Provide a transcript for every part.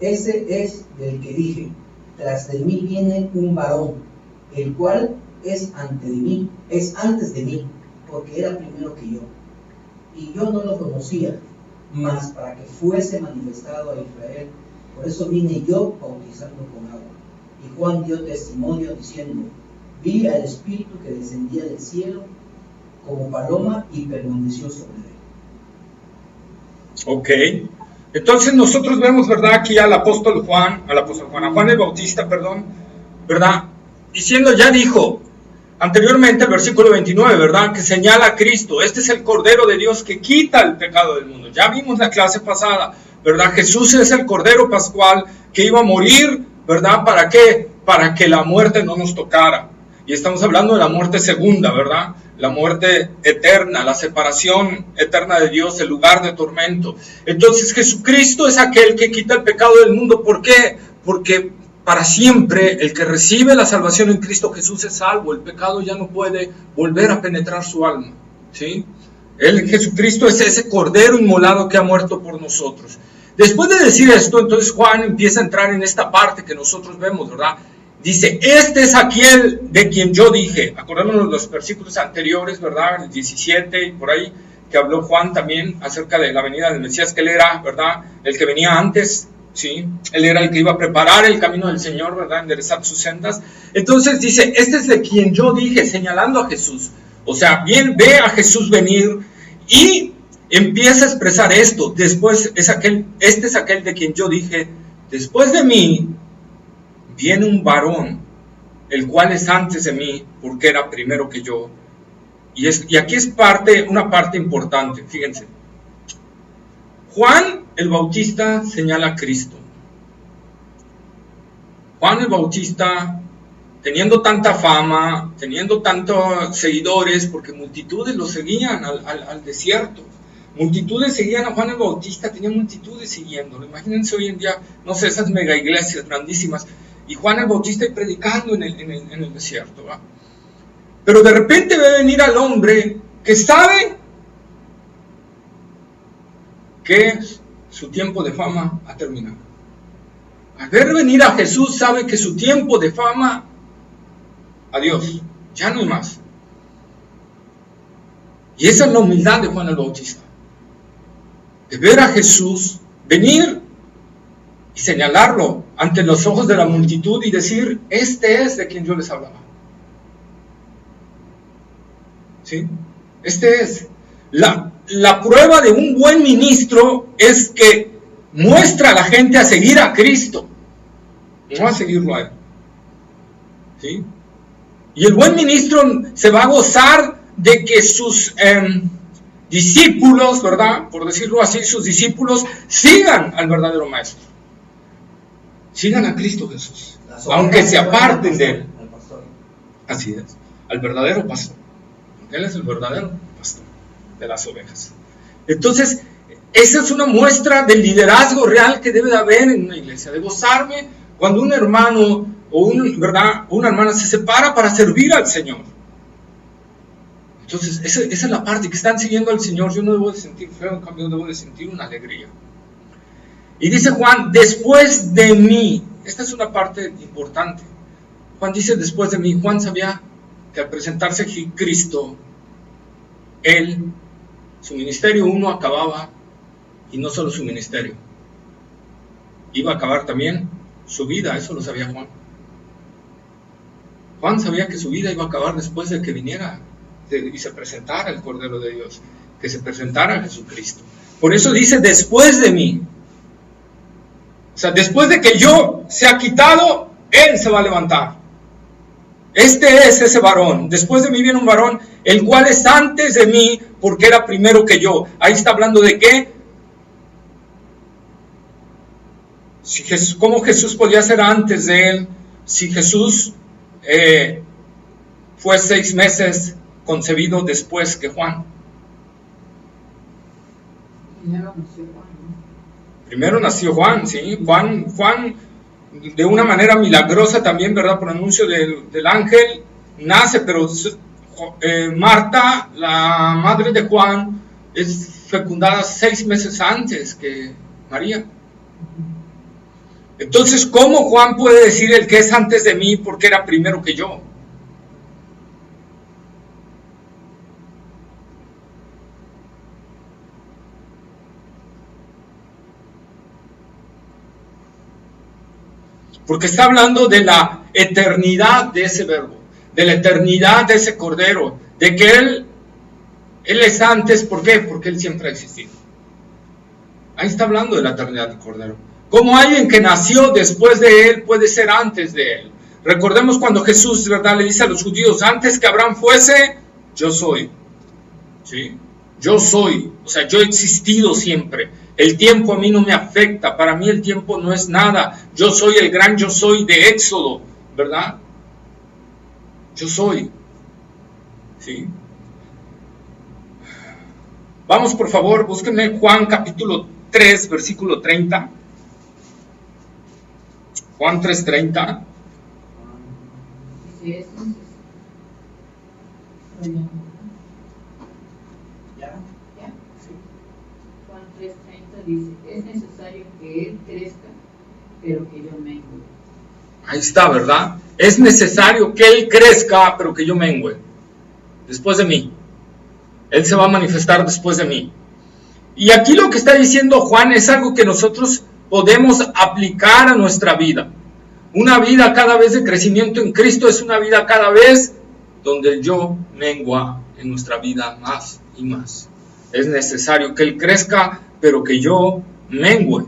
Ese es del que dije, tras de mí viene un varón, el cual es antes de mí, porque era primero que yo. Y yo no lo conocía, mas para que fuese manifestado a Israel. Por eso vine yo bautizando con agua. Y Juan dio testimonio diciendo, vi al Espíritu que descendía del cielo como paloma y permaneció sobre él. Ok. Entonces nosotros vemos, ¿verdad? Aquí a Juan el Bautista, ¿verdad? Diciendo, ya dijo anteriormente el versículo 29, ¿verdad? Que señala a Cristo. Este es el Cordero de Dios que quita el pecado del mundo. Ya vimos la clase pasada, ¿verdad? Jesús es el Cordero Pascual que iba a morir, ¿verdad? ¿Para qué? Para que la muerte no nos tocara. Y estamos hablando de la muerte segunda, ¿verdad? La muerte eterna, la separación eterna de Dios, el lugar de tormento. Entonces Jesucristo es aquel que quita el pecado del mundo. ¿Por qué? Porque para siempre el que recibe la salvación en Cristo Jesús es salvo. El pecado ya no puede volver a penetrar su alma, ¿sí? Jesucristo es ese Cordero inmolado que ha muerto por nosotros. Después de decir esto, entonces Juan empieza a entrar en esta parte que nosotros vemos, ¿verdad? Dice, este es aquel de quien yo dije. Acordémonos de los versículos anteriores, ¿verdad? El 17 y por ahí, que habló Juan también acerca de la venida del Mesías, que él era, ¿verdad? El que venía antes, ¿sí? Él era el que iba a preparar el camino del Señor, ¿verdad? Enderezar sus sendas. Entonces dice, este es de quien yo dije, señalando a Jesús. O sea, bien, ve a Jesús venir y empieza a expresar esto. Después, este es aquel de quien yo dije, después de mí viene un varón, el cual es antes de mí, porque era primero que yo. Y aquí es una parte importante, fíjense. Juan el Bautista señala a Cristo. Juan el Bautista, teniendo tanta fama, teniendo tantos seguidores, porque multitudes lo seguían al desierto. Multitudes seguían a Juan el Bautista, tenía multitudes siguiéndolo. Imagínense hoy en día, no sé, esas mega iglesias grandísimas, y Juan el Bautista predicando en el desierto, ¿va? Pero de repente ve venir al hombre que sabe que su tiempo de fama ha terminado. Al ver venir a Jesús, sabe que su tiempo de fama, adiós, ya no hay más. Y esa es la humildad de Juan el Bautista, de ver a Jesús venir y señalarlo ante los ojos de la multitud y decir, este es de quien yo les hablaba. ¿Sí? Este es. La prueba de un buen ministro es que muestra a la gente a seguir a Cristo, no a seguirlo a él. ¿Sí? Y el buen ministro se va a gozar de que sus discípulos, ¿verdad? Por decirlo así, sus discípulos sigan al verdadero maestro. Sigan a Cristo Jesús, aunque se aparten de él. Así es, al verdadero pastor. Él es el verdadero pastor de las ovejas. Entonces, esa es una muestra del liderazgo real que debe de haber en una iglesia, de gozarme cuando un hermano o una hermana se separa para servir al Señor. Entonces, esa es la parte que están siguiendo al Señor. Yo no debo de sentir feo, en cambio debo de sentir una alegría. Y dice Juan, después de mí. Esta es una parte importante. Juan dice después de mí. Juan sabía que al presentarse Cristo, su ministerio acababa, y no solo su ministerio, iba a acabar también su vida. Eso lo sabía Juan. Juan sabía que su vida iba a acabar después de que viniera y se presentara el Cordero de Dios, que se presentara Jesucristo. Por eso dice después de mí. O sea, después de que yo sea quitado, Él se va a levantar. Este es ese varón. Después de mí viene un varón, el cual es antes de mí, porque era primero que yo. Ahí está hablando de qué. ¿Cómo Jesús podía ser antes de Él? Si Jesús fue 6 meses concebido después que Juan. Primero nació Juan, ¿sí? Juan, de una manera milagrosa también, ¿verdad? Por anuncio del ángel, nace, pero Marta, la madre de Juan, es fecundada 6 meses antes que María. Entonces, ¿cómo Juan puede decir el que es antes de mí porque era primero que yo? Porque está hablando de la eternidad de ese verbo, de la eternidad de ese cordero, de que Él es antes. ¿Por qué? Porque Él siempre ha existido. Ahí está hablando de la eternidad del cordero. Como alguien que nació después de Él puede ser antes de Él. Recordemos cuando Jesús, ¿verdad?, le dice a los judíos, antes que Abraham fuese, yo soy. ¿Sí? Yo soy, o sea, yo he existido siempre. El tiempo a mí no me afecta, para mí el tiempo no es nada. Yo soy el gran yo soy de Éxodo, ¿verdad? Yo soy. ¿Sí? Vamos, por favor, búsquenme Juan capítulo 3, versículo 30. Juan 3:30. Sí, Juan 3:30 dice, es necesario que Él crezca, pero que yo mengue. Ahí está, ¿verdad? Es necesario que Él crezca, pero que yo mengue. Después de mí. Él se va a manifestar después de mí. Y aquí lo que está diciendo Juan es algo que nosotros podemos aplicar a nuestra vida. Una vida cada vez de crecimiento en Cristo es una vida cada vez donde el yo mengua en nuestra vida más y más. Es necesario que Él crezca, pero que yo mengue.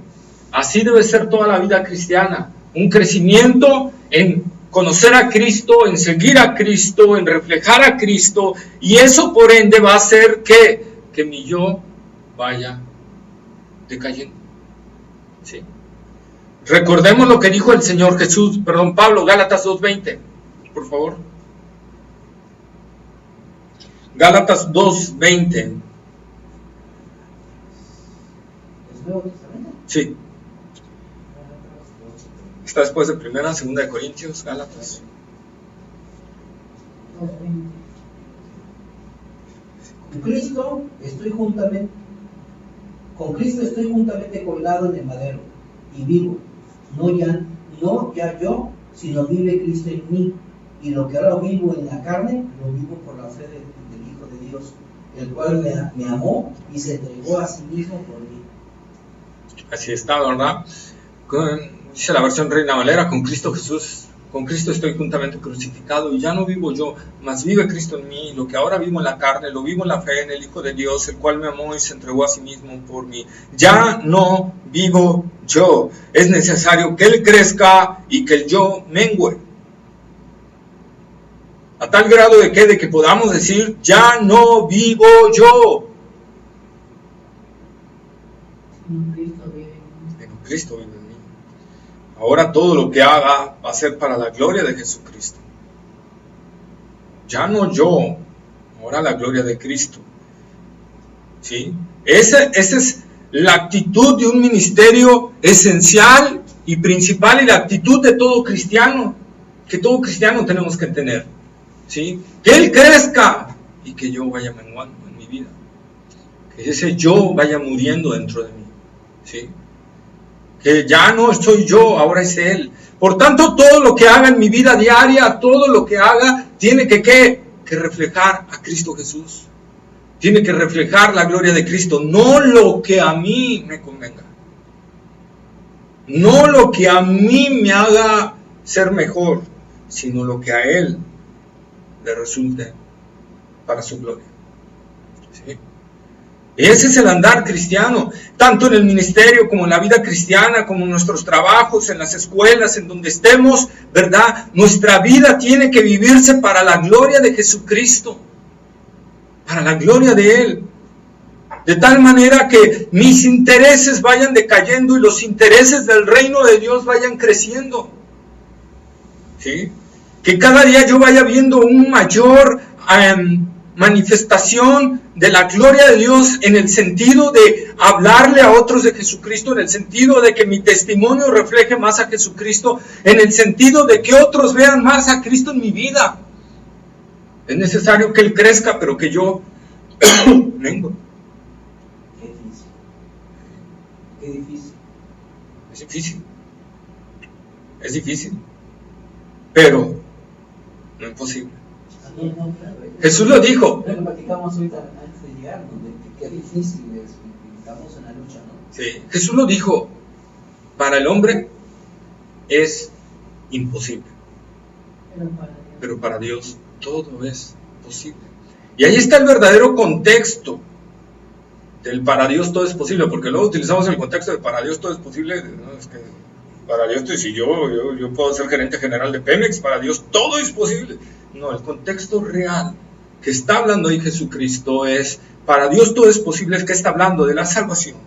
Así debe ser toda la vida cristiana. Un crecimiento en conocer a Cristo, en seguir a Cristo, en reflejar a Cristo. Y eso por ende va a hacer que mi yo vaya decayendo. ¿Sí? Recordemos lo que dijo el Señor Jesús, Pablo, Gálatas 2:20, por favor. Gálatas 2:20. ¿Es Nuevo Testamento? Sí. Está después de primera, segunda de Corintios, Gálatas. Con Cristo estoy juntamente colgado en el madero y vivo. No ya yo, sino vive Cristo en mí. Y lo que ahora vivo en la carne, lo vivo por la fe del Hijo de Dios, el cual me amó y se entregó a sí mismo por mí. Así está, ¿verdad? Dice la versión Reina Valera, con Cristo estoy juntamente crucificado y ya no vivo yo, mas vive Cristo en mí. Lo que ahora vivo en la carne, lo vivo en la fe en el Hijo de Dios, el cual me amó y se entregó a sí mismo por mí. Ya no vivo yo. Es necesario que Él crezca y que el yo mengue. A tal grado de que podamos decir, ya no vivo yo. Cristo vive en mí. Ahora todo lo que haga va a ser para la gloria de Jesucristo. Ya no yo, ahora la gloria de Cristo. ¿Sí? Esa es la actitud de un ministerio esencial y principal y la actitud de todo cristiano, que todo cristiano tenemos que tener. ¿Sí? Que Él crezca y que yo vaya menguando en mi vida. Que ese yo vaya muriendo dentro de mí. ¿Sí? Que ya no soy yo, ahora es Él. Por tanto, todo lo que haga en mi vida diaria, todo lo que haga, tiene que reflejar a Cristo Jesús. Tiene que reflejar la gloria de Cristo, no lo que a mí me convenga. No lo que a mí me haga ser mejor, sino lo que a Él le resulte para su gloria. ¿Sí? Ese es el andar cristiano, tanto en el ministerio como en la vida cristiana, como en nuestros trabajos, en las escuelas, en donde estemos, ¿verdad? Nuestra vida tiene que vivirse para la gloria de Jesucristo, para la gloria de Él. De tal manera que mis intereses vayan decayendo y los intereses del reino de Dios vayan creciendo. ¿Sí? Que cada día yo vaya viendo un mayor manifestación de la gloria de Dios en el sentido de hablarle a otros de Jesucristo, en el sentido de que mi testimonio refleje más a Jesucristo, en el sentido de que otros vean más a Cristo en mi vida. Es necesario que Él crezca, pero que yo vengo. Qué difícil. Es difícil. Es difícil, pero no imposible. No, claro. Jesús lo dijo. Lo platicamos ahorita antes de llegar, ¿no? De que difícil es, estamos en la lucha, ¿no? Sí, Jesús lo dijo. Para el hombre es imposible, pero para Dios todo es posible. Y ahí está el verdadero contexto del para Dios todo es posible, porque luego utilizamos el contexto de para Dios todo es posible. No, es que para Dios, si yo puedo ser gerente general de Pemex, para Dios todo es posible. No, el contexto real que está hablando ahí Jesucristo es, para Dios todo es posible, es que está hablando de la salvación,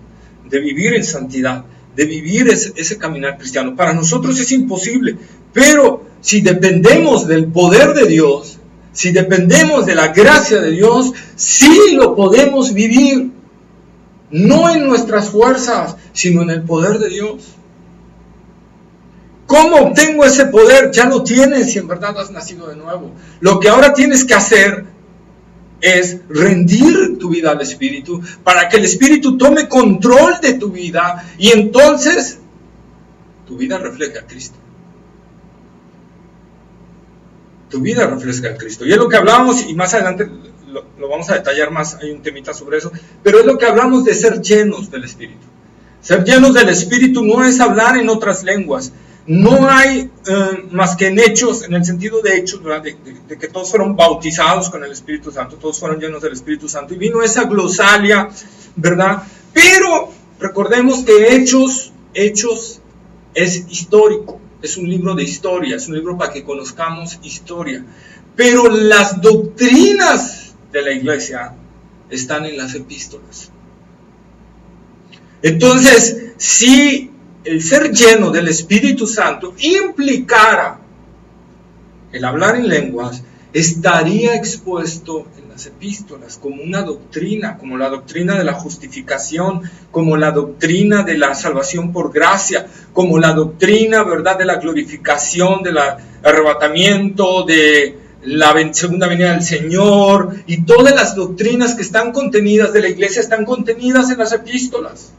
de vivir en santidad, de vivir ese caminar cristiano. Para nosotros es imposible, pero si dependemos del poder de Dios, si dependemos de la gracia de Dios, sí lo podemos vivir, no en nuestras fuerzas, sino en el poder de Dios. ¿Cómo obtengo ese poder? Ya lo tienes si en verdad has nacido de nuevo. Lo que ahora tienes que hacer es rendir tu vida al Espíritu para que el Espíritu tome control de tu vida y entonces tu vida refleja a Cristo. Tu vida refleja a Cristo. Y es lo que hablábamos, y más adelante lo vamos a detallar más, hay un temita sobre eso, pero es lo que hablamos de ser llenos del Espíritu. Ser llenos del Espíritu no es hablar en otras lenguas. No hay más que en hechos, en el sentido de hechos, ¿verdad? De que todos fueron bautizados con el Espíritu Santo, todos fueron llenos del Espíritu Santo, y vino esa glosalia, ¿verdad? Pero recordemos que Hechos es histórico, es un libro de historia, es un libro para que conozcamos historia, pero las doctrinas de la iglesia están en las epístolas. Entonces, si el ser lleno del Espíritu Santo implicara el hablar en lenguas, estaría expuesto en las epístolas como una doctrina, como la doctrina de la justificación, como la doctrina de la salvación por gracia, como la doctrina, ¿verdad?, de la glorificación, del arrebatamiento, de la segunda venida del Señor, y todas las doctrinas que están contenidas de la iglesia están contenidas en las epístolas.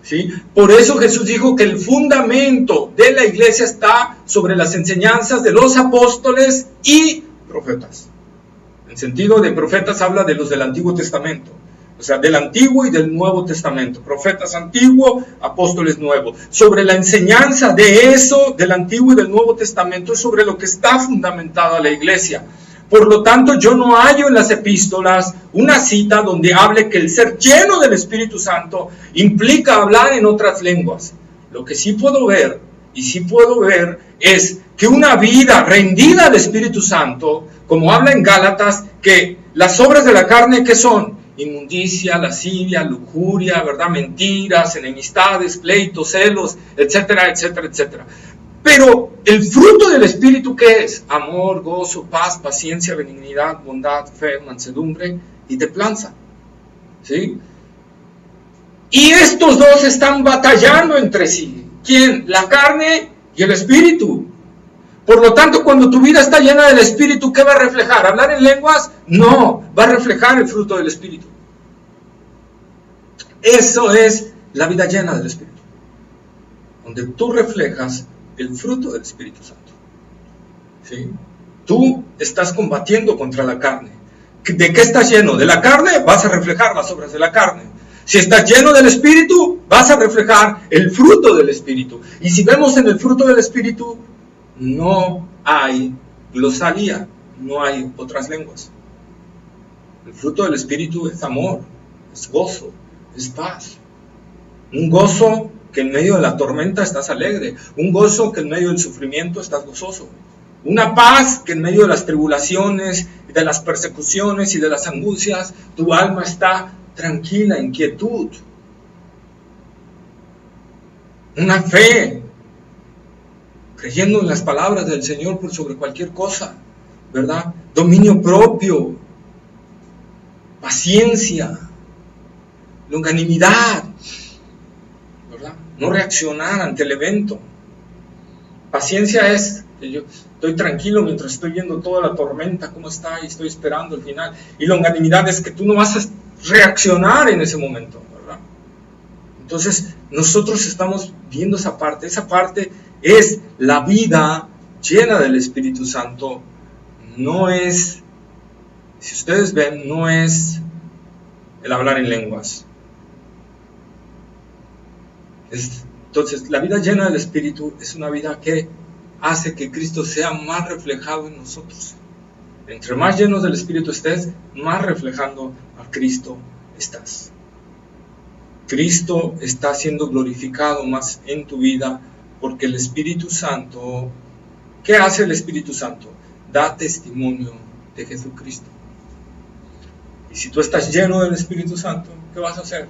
¿Sí? Por eso Jesús dijo que el fundamento de la iglesia está sobre las enseñanzas de los apóstoles y profetas. En sentido de profetas habla de los del Antiguo Testamento, o sea, del Antiguo y del Nuevo Testamento. Profetas antiguo, apóstoles nuevo. Sobre la enseñanza de eso, del Antiguo y del Nuevo Testamento, es sobre lo que está fundamentada la iglesia. Por lo tanto, yo no hallo en las epístolas una cita donde hable que el ser lleno del Espíritu Santo implica hablar en otras lenguas. Lo que sí puedo ver, es que una vida rendida al Espíritu Santo, como habla en Gálatas, que las obras de la carne, ¿qué son? Inmundicia, lascivia, lujuria, ¿verdad?, mentiras, enemistades, pleitos, celos, etcétera, etcétera, etcétera. Pero el fruto del Espíritu, ¿qué es? Amor, gozo, paz, paciencia, benignidad, bondad, fe, mansedumbre y templanza. ¿Sí? Y estos dos están batallando entre sí. ¿Quién? La carne y el Espíritu. Por lo tanto, cuando tu vida está llena del Espíritu, ¿qué va a reflejar? ¿Hablar en lenguas? No, va a reflejar el fruto del Espíritu. Eso es la vida llena del Espíritu, donde tú reflejas el fruto del Espíritu Santo. ¿Sí? Tú estás combatiendo contra la carne. ¿De qué estás lleno? ¿De la carne? Vas a reflejar las obras de la carne. Si estás lleno del Espíritu, vas a reflejar el fruto del Espíritu. Y si vemos en el fruto del Espíritu, no hay glosalia, no hay otras lenguas. El fruto del Espíritu es amor, es gozo, es paz. Un gozo que en medio de la tormenta estás alegre, un gozo que en medio del sufrimiento estás gozoso, una paz que en medio de las tribulaciones, de las persecuciones y de las angustias, tu alma está tranquila, en quietud, una fe, creyendo en las palabras del Señor por sobre cualquier cosa, ¿verdad? Dominio propio, paciencia, longanimidad, ¿verdad? No reaccionar ante el evento. Paciencia es que yo estoy tranquilo mientras estoy viendo toda la tormenta, cómo está, y estoy esperando el final. Y longanimidad es que tú no vas a reaccionar en ese momento, ¿verdad? Entonces, nosotros estamos viendo esa parte es la vida llena del Espíritu Santo. No es, si ustedes ven, no es el hablar en lenguas. Entonces, la vida llena del Espíritu es una vida que hace que Cristo sea más reflejado en nosotros. Entre más llenos del Espíritu estés, más reflejando a Cristo estás. Cristo está siendo glorificado más en tu vida porque el Espíritu Santo, ¿qué hace el Espíritu Santo? Da testimonio de Jesucristo. Y si tú estás lleno del Espíritu Santo, ¿qué vas a hacer?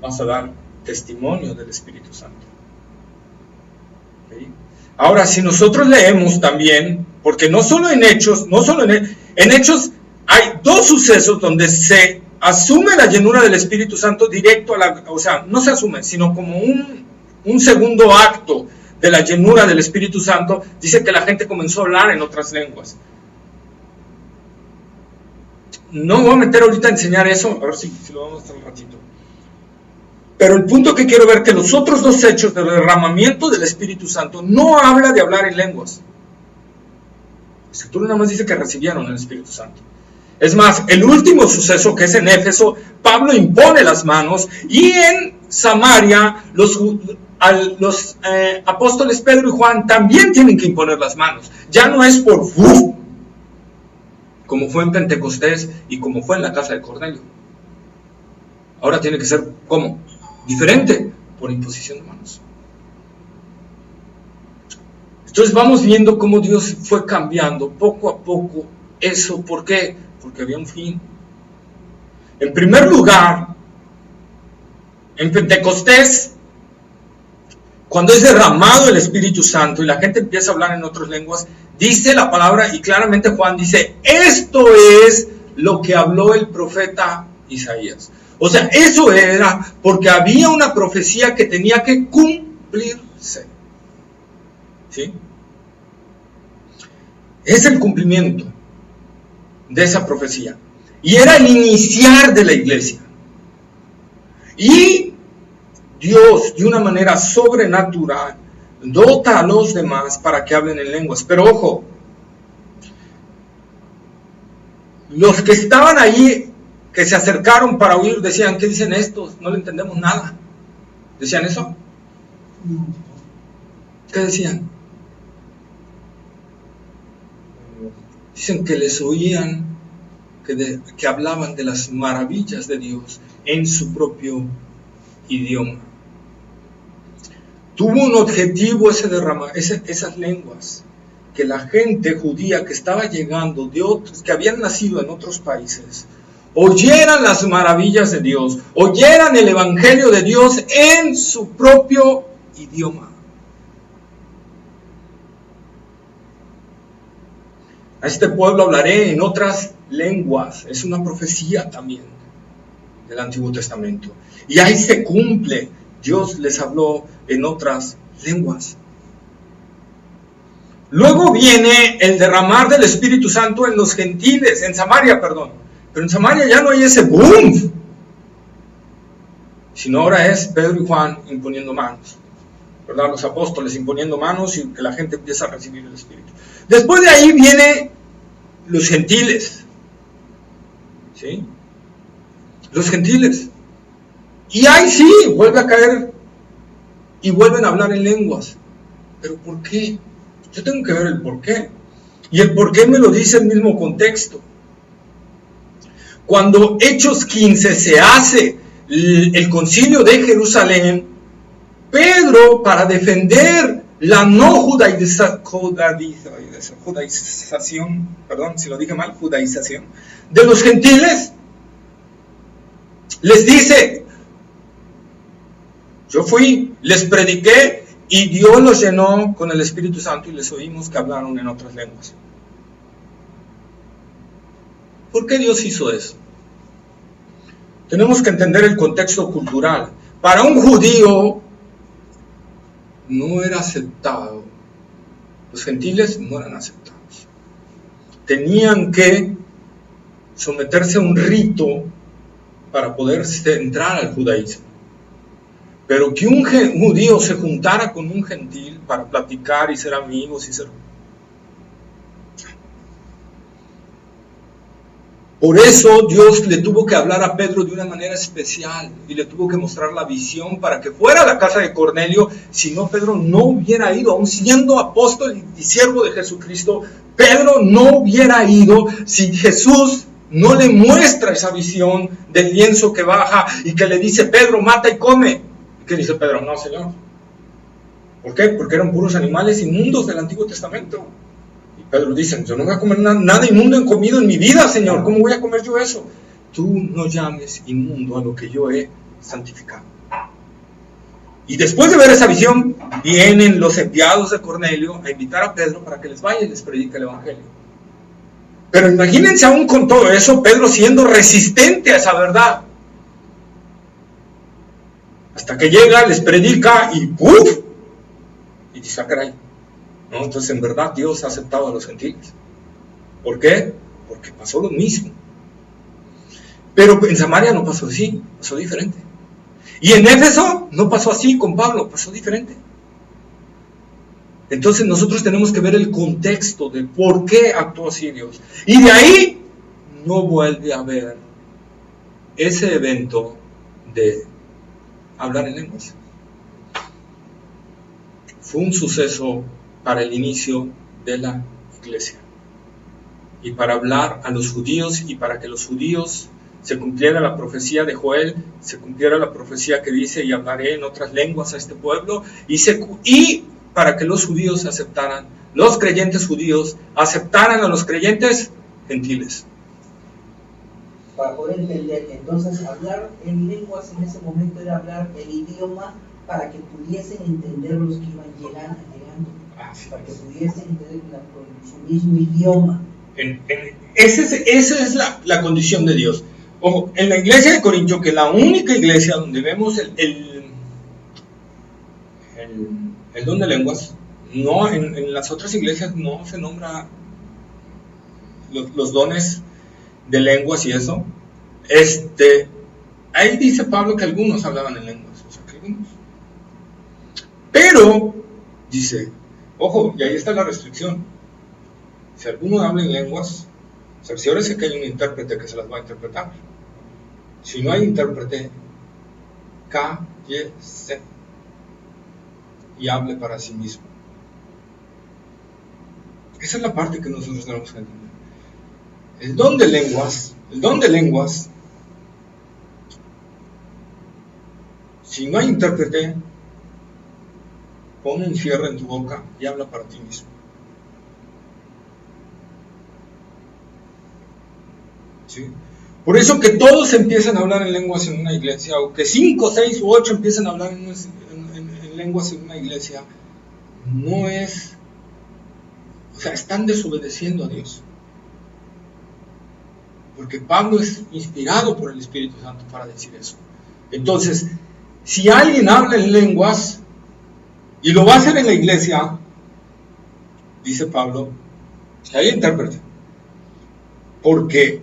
Vas a dar testimonio del Espíritu Santo. ¿Sí? Ahora, si nosotros leemos también, porque no solo en Hechos, en Hechos hay dos sucesos donde se asume la llenura del Espíritu Santo directo o sea, no se asume, sino como un segundo acto de la llenura del Espíritu Santo. Dice que la gente comenzó a hablar en otras lenguas. No me voy a meter ahorita a enseñar eso, a ver si lo vamos a hacer un ratito. Pero el punto que quiero ver que los otros dos hechos del derramamiento del Espíritu Santo no habla de hablar en lenguas. La Escritura nada más dice que recibieron el Espíritu Santo. Es más, el último suceso, que es en Éfeso, Pablo impone las manos, y en Samaria los apóstoles Pedro y Juan también tienen que imponer las manos. Ya no es por como fue en Pentecostés y como fue en la casa de Cornelio. Ahora tiene que ser, ¿cómo? Diferente, por imposición de manos. Entonces vamos viendo cómo Dios fue cambiando poco a poco eso. ¿Por qué? Porque había un fin. En primer lugar, en Pentecostés, cuando es derramado el Espíritu Santo y la gente empieza a hablar en otras lenguas, dice la palabra, y claramente Juan dice, esto es lo que habló el profeta Isaías. O sea, eso era porque había una profecía que tenía que cumplirse. ¿Sí? Es el cumplimiento de esa profecía. Y era el iniciar de la iglesia. Y Dios, de una manera sobrenatural, dota a los demás para que hablen en lenguas. Pero ojo, los que estaban allí, que se acercaron para oír, decían, ¿qué dicen estos? No le entendemos nada. ¿Decían eso? ¿Qué decían? Dicen que les oían, que hablaban de las maravillas de Dios en su propio idioma. Tuvo un objetivo esas lenguas, que la gente judía que estaba llegando de otros, que habían nacido en otros países, oyeran las maravillas de Dios, oyeran el evangelio de Dios en su propio idioma. A este pueblo hablaré en otras lenguas. Es una profecía también del Antiguo Testamento. Y ahí se cumple. Dios les habló en otras lenguas. Luego viene el derramar del Espíritu Santo en los gentiles, en Samaria, perdón. Pero en Samaria ya no hay ese boom, sino ahora es Pedro y Juan imponiendo manos, ¿verdad? Los apóstoles imponiendo manos y que la gente empieza a recibir el Espíritu. Después de ahí viene los gentiles, ¿sí? Los gentiles. Y ahí sí, vuelve a caer y vuelven a hablar en lenguas. ¿Pero por qué? Yo tengo que ver el por qué. Y el por qué me lo dice el mismo contexto. Cuando Hechos 15 se hace el concilio de Jerusalén, Pedro, para defender la no judaización, perdón si lo dije mal, judaización, de los gentiles, les dice, yo fui, les prediqué y Dios los llenó con el Espíritu Santo y les oímos que hablaron en otras lenguas. ¿Por qué Dios hizo eso? Tenemos que entender el contexto cultural. Para un judío no era aceptado. Los gentiles no eran aceptados. Tenían que someterse a un rito para poder entrar al judaísmo. Pero que un judío se juntara con un gentil para platicar y ser amigos y ser... Por eso Dios le tuvo que hablar a Pedro de una manera especial y le tuvo que mostrar la visión para que fuera a la casa de Cornelio. Si no, Pedro no hubiera ido, aun siendo apóstol y siervo de Jesucristo. Pedro no hubiera ido si Jesús no le muestra esa visión del lienzo que baja y que le dice: Pedro, mata y come. ¿Y qué dice Pedro? No, Señor. ¿Por qué? Porque eran puros animales inmundos del Antiguo Testamento. Pedro dice: yo no voy a comer nada inmundo en comido en mi vida, Señor. ¿Cómo voy a comer yo eso? Tú no llames inmundo a lo que yo he santificado. Y después de ver esa visión, vienen los enviados de Cornelio a invitar a Pedro para que les vaya y les predique el Evangelio. Pero imagínense aún con todo eso, Pedro siendo resistente a esa verdad. Hasta que llega, les predica y ¡puf! Y dice: caray. ¿No? Entonces, en verdad, Dios ha aceptado a los gentiles. ¿Por qué? Porque pasó lo mismo. Pero en Samaria no pasó así, pasó diferente. Y en Éfeso no pasó así con Pablo, pasó diferente. Entonces nosotros tenemos que ver el contexto de por qué actuó así Dios. Y de ahí no vuelve a haber ese evento de hablar en lenguas. Fue un suceso para el inicio de la iglesia y para hablar a los judíos y para que los judíos se cumpliera la profecía de Joel, se cumpliera la profecía que dice: y hablaré en otras lenguas a este pueblo, y para que los judíos aceptaran, los creyentes judíos aceptaran a los creyentes gentiles. Para poder entender, entonces hablar en lenguas en ese momento era hablar el idioma para que pudiesen entender los que iban llegando. Para que pudiesen entender con su mismo idioma. Esa es la condición de Dios. Ojo, en la iglesia de Corinto, que es la única iglesia donde vemos el don de lenguas, no, en las otras iglesias no se nombra los dones de lenguas y eso. Ahí dice Pablo que algunos hablaban en lenguas, o sea, que algunos. Pero dice: ojo, y ahí está la restricción. Si alguno habla en lenguas, cerciórese que hay un intérprete que se las va a interpretar. Si no hay intérprete, cállese y hable para sí mismo. Esa es la parte que nosotros tenemos que entender. El don de lenguas, si no hay intérprete, pon un cierre en tu boca y habla para ti mismo. ¿Sí? Por eso que todos empiezan a hablar en lenguas en una iglesia, o que 5, 6 u 8 empiezan a hablar en lenguas en una iglesia, no es... O sea, están desobedeciendo a Dios. Porque Pablo es inspirado por el Espíritu Santo para decir eso. Entonces, si alguien habla en lenguas y lo va a hacer en la iglesia, dice Pablo, que hay intérprete. Porque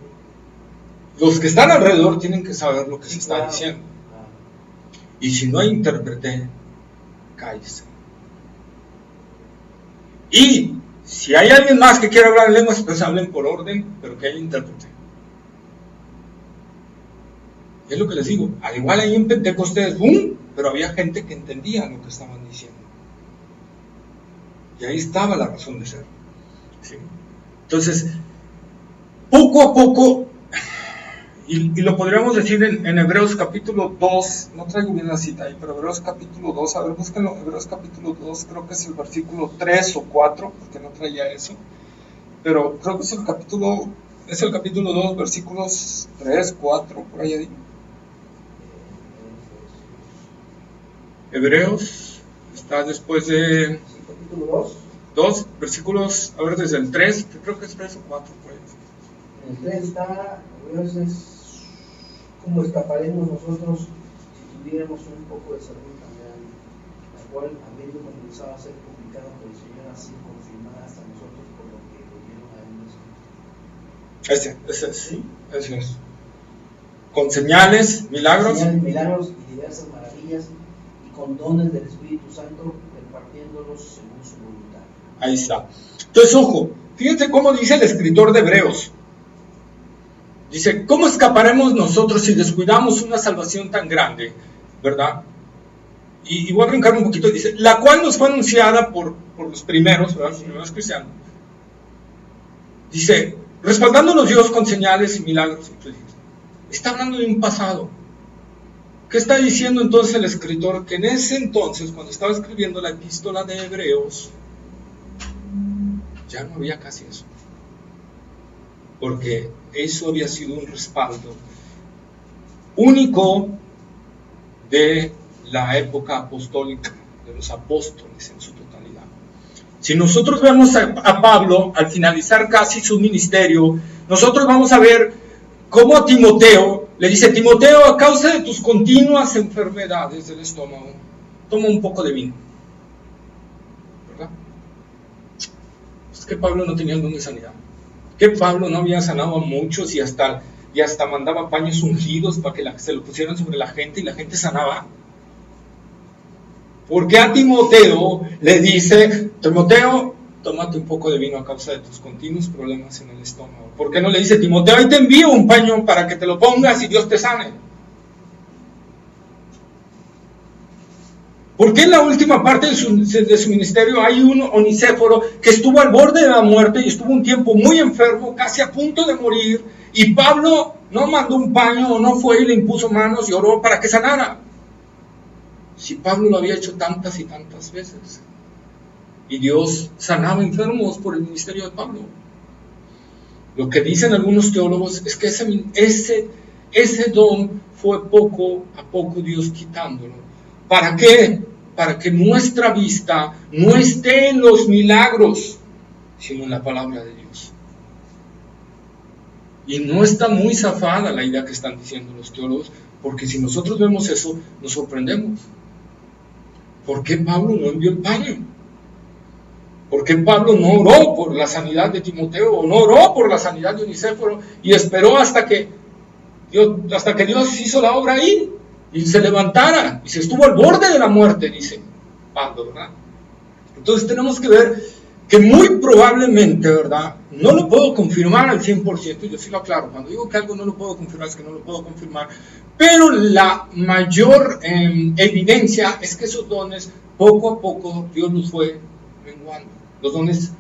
los que están alrededor tienen que saber lo que se está diciendo. Y si no hay intérprete, cállese. Y si hay alguien más que quiera hablar en lenguas, pues hablen por orden, pero que haya intérprete. Es lo que les digo. Al igual ahí en Pentecostés, pero había gente que entendía lo que estaban diciendo. Y ahí estaba la razón de ser. ¿Sí? Entonces, poco a poco, y lo podríamos decir en Hebreos capítulo 2, no traigo bien la cita ahí, pero Hebreos capítulo 2, a ver, búsquenlo, Hebreos capítulo 2, creo que es el versículo 3 o 4, porque no traía eso, pero creo que es el capítulo 2, versículos 3, 4, por ahí digo. Hebreos está después de capítulo 2 versículos, a ver, desde el 3, que creo que es 3 o 4, por ahí. El 3 está, es cómo escaparemos nosotros si tuviéramos un poco de salud también, la cual, habiendo comenzado a ser complicado por el Señor, así confirmada hasta nosotros por lo que volvieron a él. Ese es, ¿sí? Ese es. Con señales, milagros. Señales, milagros y diversas maravillas, con dones del Espíritu Santo, repartiéndolos según su voluntad. Ahí está. Entonces, ojo, fíjense cómo dice el escritor de Hebreos. Dice, ¿cómo escaparemos nosotros si descuidamos una salvación tan grande? ¿Verdad? Y voy a brincar un poquito. Dice, la cual nos fue anunciada por los primeros, ¿verdad? Los primeros cristianos. Dice, respaldándonos Dios con señales y milagros. Está hablando de un pasado. ¿Qué está diciendo entonces el escritor? Que en ese entonces, cuando estaba escribiendo la epístola de Hebreos, ya no había casi eso. Porque eso había sido un respaldo único de la época apostólica, de los apóstoles en su totalidad. Si nosotros vemos a Pablo al finalizar casi su ministerio, nosotros vamos a ver cómo a Timoteo le dice, Timoteo, a causa de tus continuas enfermedades del estómago, toma un poco de vino. ¿Verdad? Es que Pablo no tenía el don de sanidad. Que Pablo no había sanado a muchos y hasta mandaba paños ungidos para que se lo pusieran sobre la gente y la gente sanaba. Porque a Timoteo le dice, Timoteo, tómate un poco de vino a causa de tus continuos problemas en el estómago. ¿Por qué no le dice, Timoteo, ahí te envío un paño para que te lo pongas y Dios te sane? ¿Por qué en la última parte de su ministerio hay un Onesíforo que estuvo al borde de la muerte y estuvo un tiempo muy enfermo, casi a punto de morir, y Pablo no mandó un paño o no fue y le impuso manos y oró para que sanara? Si Pablo lo había hecho tantas y tantas veces. Y Dios sanaba enfermos por el ministerio de Pablo. Lo que dicen algunos teólogos es que ese don fue poco a poco Dios quitándolo. ¿Para qué? Para que nuestra vista no esté en los milagros, sino en la palabra de Dios. Y no está muy zafada la idea que están diciendo los teólogos, porque si nosotros vemos eso, nos sorprendemos. ¿Por qué Pablo no envió el paño? ¿Por qué Pablo no oró por la sanidad de Timoteo o no oró por la sanidad de Onesíforo y esperó hasta que Dios hizo la obra ahí y se levantara y se estuvo al borde de la muerte, dice Pablo, ¿verdad? Entonces tenemos que ver que muy probablemente, ¿verdad? No lo puedo confirmar al 100%, yo sí lo aclaro, cuando digo que algo no lo puedo confirmar es que no lo puedo confirmar, pero la mayor evidencia es que esos dones, poco a poco, Dios los fue menguando. Los dones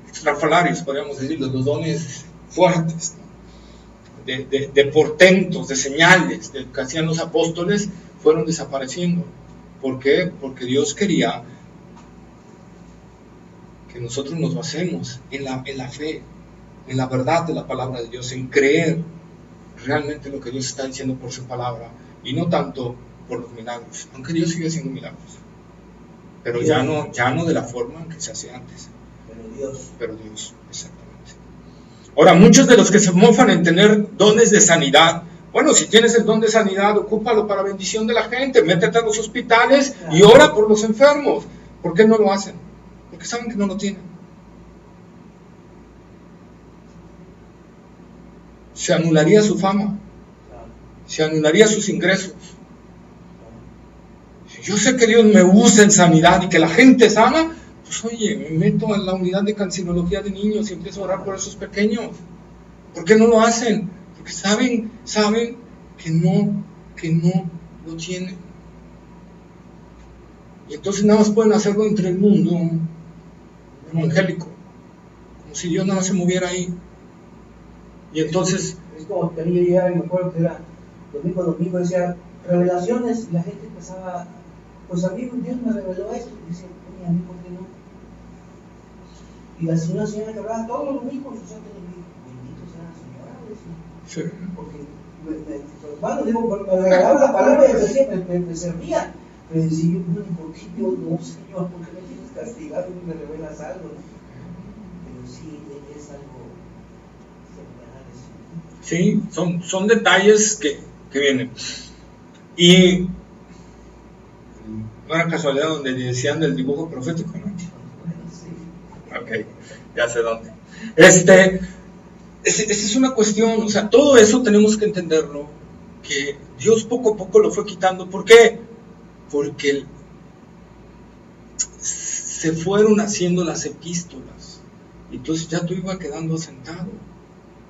extrafalarios, podríamos decir, los dones fuertes, ¿no? de portentos, de señales que hacían los apóstoles, fueron desapareciendo. ¿Por qué? Porque Dios quería que nosotros nos basemos en la fe, en la verdad de la palabra de Dios, en creer realmente lo que Dios está diciendo por su palabra, y no tanto por los milagros, aunque Dios sigue haciendo milagros, pero ya no de la forma en que se hacía antes. Pero Dios, exactamente. Ahora, muchos de los que se mofan en tener dones de sanidad, bueno, si tienes el don de sanidad, ocúpalo para bendición de la gente, métete a los hospitales y ora por los enfermos. ¿Por qué no lo hacen? Porque saben que no lo tienen. Se anularía su fama, se anularía sus ingresos. Si yo sé que Dios me usa en sanidad y que la gente sana, pues oye, me meto en la unidad de cancerología de niños y empiezo a orar por esos pequeños. ¿Por qué no lo hacen? Porque saben que no lo tienen. Y entonces nada más pueden hacerlo entre el mundo evangélico, como si Dios nada más se moviera ahí. Y entonces es como que a mí yo llegaba y me acuerdo que era domingo decía revelaciones, y la gente empezaba, pues a mí Dios me reveló esto, y decía, oye, a mí por qué no. Y la señora que hablaba todos los domingos, o sea, bendito sea la señora, decía. Sí. Porque hermano, me regalaba la palabra y decía, me servía. Pero decía yo, ¿por qué yo no, Señor? ¿Por qué me tienes castigado y me revelas algo? Pero sí, es algo. Sí, son detalles que vienen. Y no era casualidad donde decían del dibujo profético, ¿no? Ok, ya sé dónde. Esa es una cuestión, o sea, todo eso tenemos que entenderlo, que Dios poco a poco lo fue quitando. ¿Por qué? Porque se fueron haciendo las epístolas. Entonces ya todo iba quedando asentado.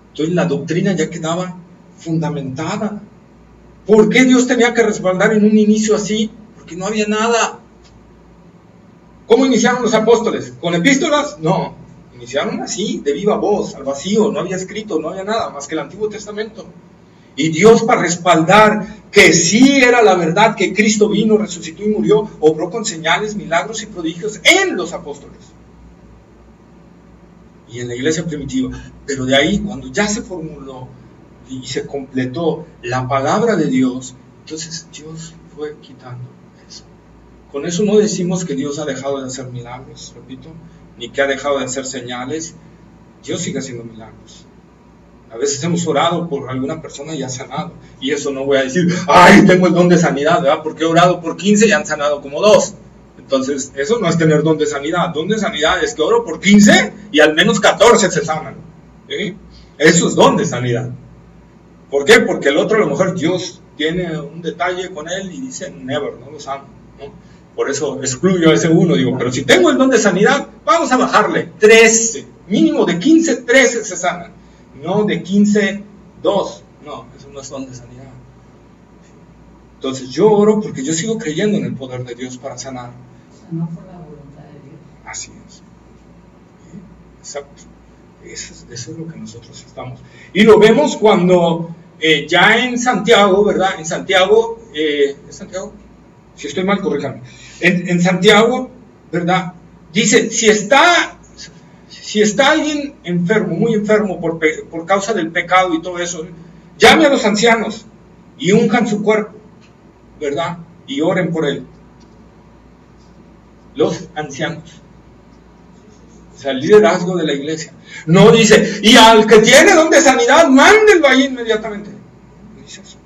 Entonces la doctrina ya quedaba fundamentada. ¿Por qué Dios tenía que respaldar en un inicio así? Porque no había nada. ¿Cómo iniciaron los apóstoles? ¿Con epístolas? No. Iniciaron así, de viva voz, al vacío. No había escrito, no había nada más que el Antiguo Testamento. Y Dios, para respaldar que sí era la verdad, que Cristo vino, resucitó y murió, obró con señales, milagros y prodigios en los apóstoles y en la iglesia primitiva. Pero de ahí, cuando ya se formuló y se completó la palabra de Dios, entonces Dios fue quitando eso. Con eso no decimos que Dios ha dejado de hacer milagros, repito, ni que ha dejado de hacer señales. Dios sigue haciendo milagros. A veces hemos orado por alguna persona y ha sanado. Y eso no voy a decir, ¡ay, tengo el don de sanidad! ¿Verdad? Porque he orado por 15 y han sanado como 2. Entonces, eso no es tener don de sanidad. Don de sanidad es que oro por 15 y al menos 14 se sanan. ¿Sí? Eso es don de sanidad. ¿Por qué? Porque el otro, a lo mejor Dios tiene un detalle con él y dice, never, no lo sano, ¿no? Por eso excluyo a ese uno. Digo, pero si tengo el don de sanidad, vamos a bajarle 13. Mínimo de 15, 13 se sanan. No de 15, 2. No, eso no es don de sanidad. Entonces yo oro porque yo sigo creyendo en el poder de Dios para sanar. No por la voluntad de Dios. Así es. Exacto. Eso es lo que nosotros estamos. Y lo vemos cuando ya en Santiago, ¿verdad? En Santiago, ¿es Santiago? Si estoy mal, corríjame. En Santiago, ¿verdad? Dice, si está alguien enfermo, muy enfermo por causa del pecado y todo eso, llame a los ancianos y unjan su cuerpo, ¿verdad? Y oren por él. Los ancianos. O sea, el liderazgo de la iglesia. No dice, y al que tiene don de sanidad, mándenlo ahí inmediatamente. No dice eso.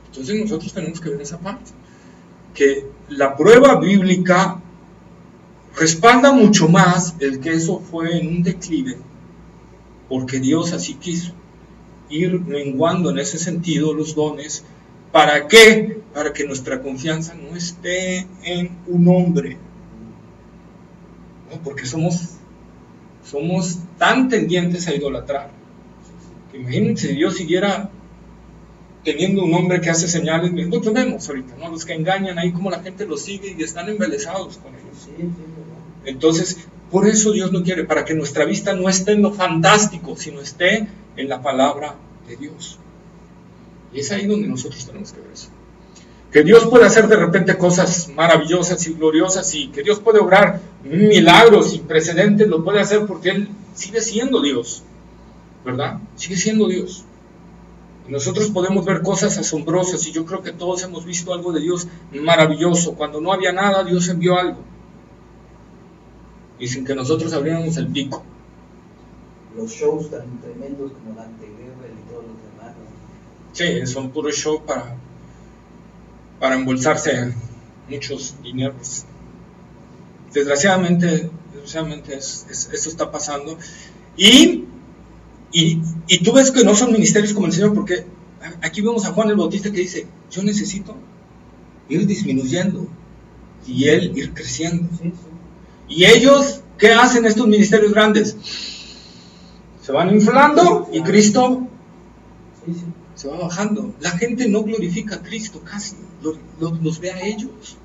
Entonces nosotros tenemos que ver esa parte. Que la prueba bíblica respalda mucho más el que eso fue en un declive, porque Dios así quiso ir menguando en ese sentido los dones. ¿Para qué? Para que nuestra confianza no esté en un hombre, ¿no? Porque somos tan tendientes a idolatrar, que imagínense si Dios siguiera teniendo un hombre que hace señales. Nosotros vemos ahorita, ¿no? Los que engañan ahí, como la gente los sigue y están embelesados con ellos. Entonces, por eso Dios no quiere, para que nuestra vista no esté en lo fantástico, sino esté en la palabra de Dios. Y es ahí donde nosotros tenemos que ver eso. Que Dios puede hacer de repente cosas maravillosas y gloriosas, y que Dios puede obrar milagros sin precedentes, lo puede hacer porque Él sigue siendo Dios, ¿verdad? Sigue siendo Dios. Y nosotros podemos ver cosas asombrosas, y yo creo que todos hemos visto algo de Dios maravilloso. Cuando no había nada, Dios envió algo. Y sin que nosotros abriéramos el pico. Los shows tan tremendos como Dante Gebel y todos los demás, ¿no? Sí, son puros shows para embolsarse muchos dineros. Desgraciadamente eso está pasando. Y tú ves que no son ministerios como el Señor, porque aquí vemos a Juan el Bautista que dice, yo necesito ir disminuyendo y Él ir creciendo. Sí, sí. Y ellos, ¿qué hacen estos ministerios grandes? Se van inflando y Cristo se va bajando. La gente no glorifica a Cristo casi, los ve a ellos.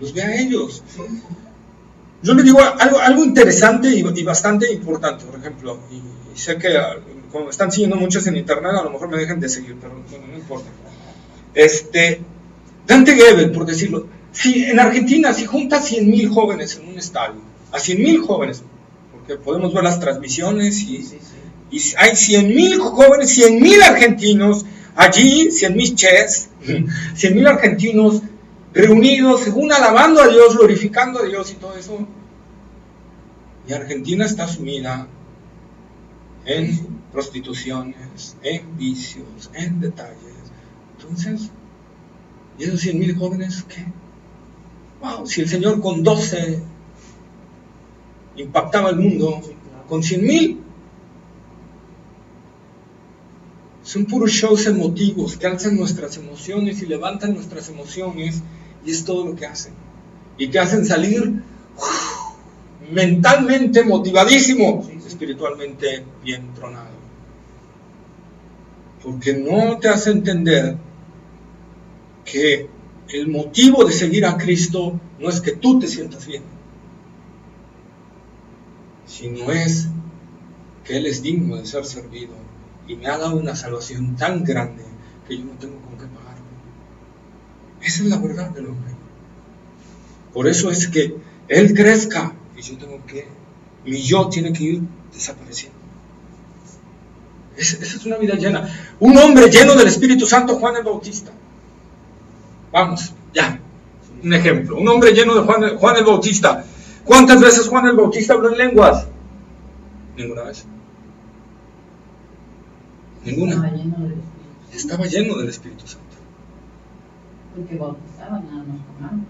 Los ve a ellos. Yo les digo algo interesante y bastante importante, por ejemplo, y sé que como me están siguiendo muchos en internet, a lo mejor me dejan de seguir, pero bueno, no importa. Dante Gebel, por decirlo, si en Argentina, si juntas 100,000 jóvenes en un estadio, a 100,000 jóvenes, porque podemos ver las transmisiones y hay 100,000 jóvenes, 100,000 argentinos, allí 100,000 ches, 100,000 argentinos reunidos, según alabando a Dios, glorificando a Dios y todo eso, y Argentina está sumida en prostituciones, en vicios, en detalles. Entonces, ¿y esos 100,000 jóvenes qué? Wow, si el Señor con 12 impactaba el mundo, con 100,000 son puros shows emotivos que alzan nuestras emociones y levantan nuestras emociones, Y es todo lo que hacen. Y te hacen salir mentalmente motivadísimo, espiritualmente bien tronado. Porque no te hace entender que el motivo de seguir a Cristo no es que tú te sientas bien, sino es que Él es digno de ser servido y me ha dado una salvación tan grande que yo no tengo con qué pagar. Esa es la verdad del hombre. Por eso es que Él crezca y yo tengo que, mi yo tiene que ir desapareciendo. Esa es una vida llena. Un hombre lleno del Espíritu Santo, Juan el Bautista. Vamos, ya, un ejemplo. Un hombre lleno de Juan el Bautista. ¿Cuántas veces Juan el Bautista habló en lenguas? Ninguna vez. Ninguna. Estaba lleno del Espíritu Santo. Porque bautizaba nada más con agua.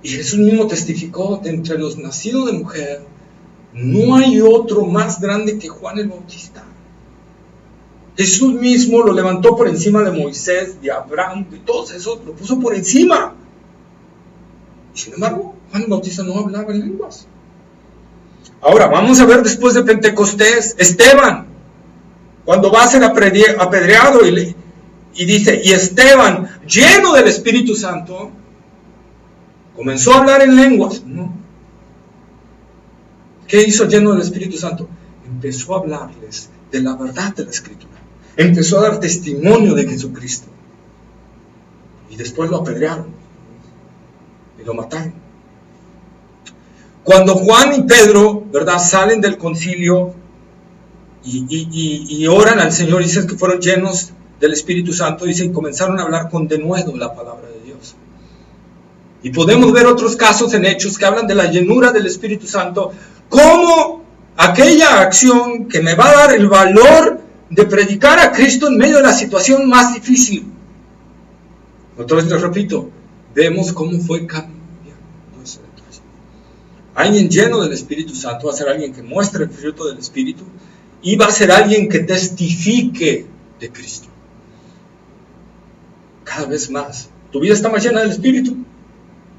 Y Jesús mismo testificó: de entre los nacidos de mujer, no hay otro más grande que Juan el Bautista. Jesús mismo lo levantó por encima de Moisés, de Abraham, de todos esos, lo puso por encima. Y sin embargo, Juan el Bautista no hablaba en lenguas. Ahora, vamos a ver después de Pentecostés, Esteban, cuando va a ser apedreado y dice, y Esteban, lleno del Espíritu Santo, comenzó a hablar en lenguas. No. ¿Qué hizo lleno del Espíritu Santo? Empezó a hablarles de la verdad de la Escritura. Empezó a dar testimonio de Jesucristo. Y después lo apedrearon. Y lo mataron. Cuando Juan y Pedro, ¿verdad?, salen del concilio y oran al Señor, dicen que fueron llenos del Espíritu Santo, dicen, y comenzaron a hablar con denuedo la palabra de Dios. Y podemos ver otros casos en Hechos que hablan de la llenura del Espíritu Santo, como aquella acción que me va a dar el valor de predicar a Cristo en medio de la situación más difícil. Otra vez les repito, vemos cómo fue cambiando ese detalle. Alguien lleno del Espíritu Santo va a ser alguien que muestre el fruto del Espíritu y va a ser alguien que testifique de Cristo. Cada vez más. Tu vida está más llena del Espíritu,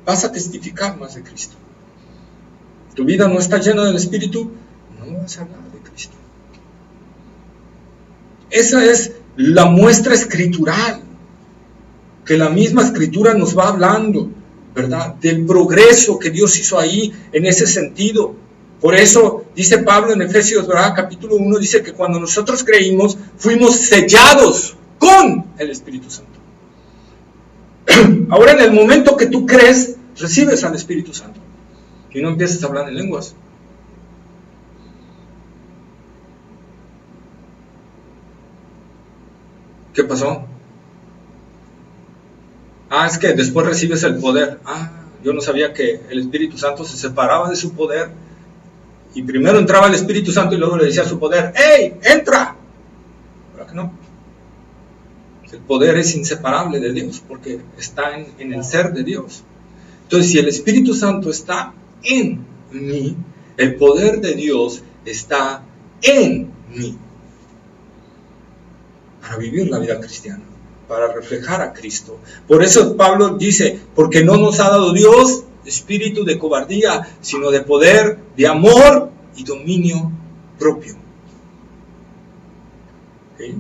vas a testificar más de Cristo. Tu vida no está llena del Espíritu, no vas a hablar de Cristo. Esa es la muestra escritural, que la misma Escritura nos va hablando, ¿verdad?, del progreso que Dios hizo ahí en ese sentido. Por eso dice Pablo en Efesios, ¿verdad?, capítulo 1, dice que cuando nosotros creímos, fuimos sellados con el Espíritu Santo. Ahora, en el momento que tú crees, recibes al Espíritu Santo y no empiezas a hablar en lenguas. ¿Qué pasó? Es que después recibes el poder. Yo no sabía que el Espíritu Santo se separaba de su poder y primero entraba el Espíritu Santo y luego le decía a su poder, ¡hey, entra! ¿Verdad que no? El poder es inseparable de Dios porque está en el ser de Dios. Entonces, si el Espíritu Santo está en mí, el poder de Dios está en mí. Para vivir la vida cristiana, para reflejar a Cristo. Por eso Pablo dice, porque no nos ha dado Dios espíritu de cobardía, sino de poder, de amor y dominio propio. ¿Sí?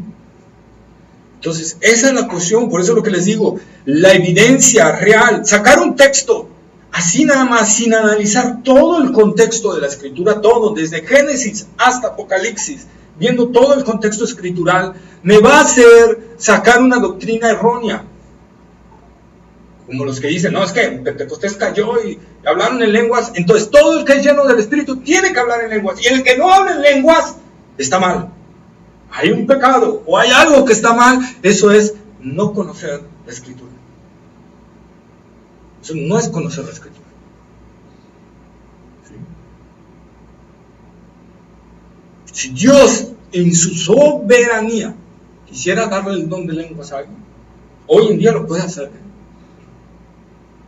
Entonces, esa es la cuestión. Por eso es lo que les digo, la evidencia real, sacar un texto así nada más, sin analizar todo el contexto de la Escritura, todo, desde Génesis hasta Apocalipsis, viendo todo el contexto escritural, me va a hacer sacar una doctrina errónea. Como los que dicen, no, es que Pentecostés cayó y hablaron en lenguas, entonces todo el que es lleno del Espíritu tiene que hablar en lenguas, y el que no habla en lenguas está mal. Hay un pecado, o hay algo que está mal, eso es no conocer la Escritura. Eso no es conocer la Escritura. Si Dios en su soberanía quisiera darle el don de lenguas a alguien, hoy en día lo puede hacer.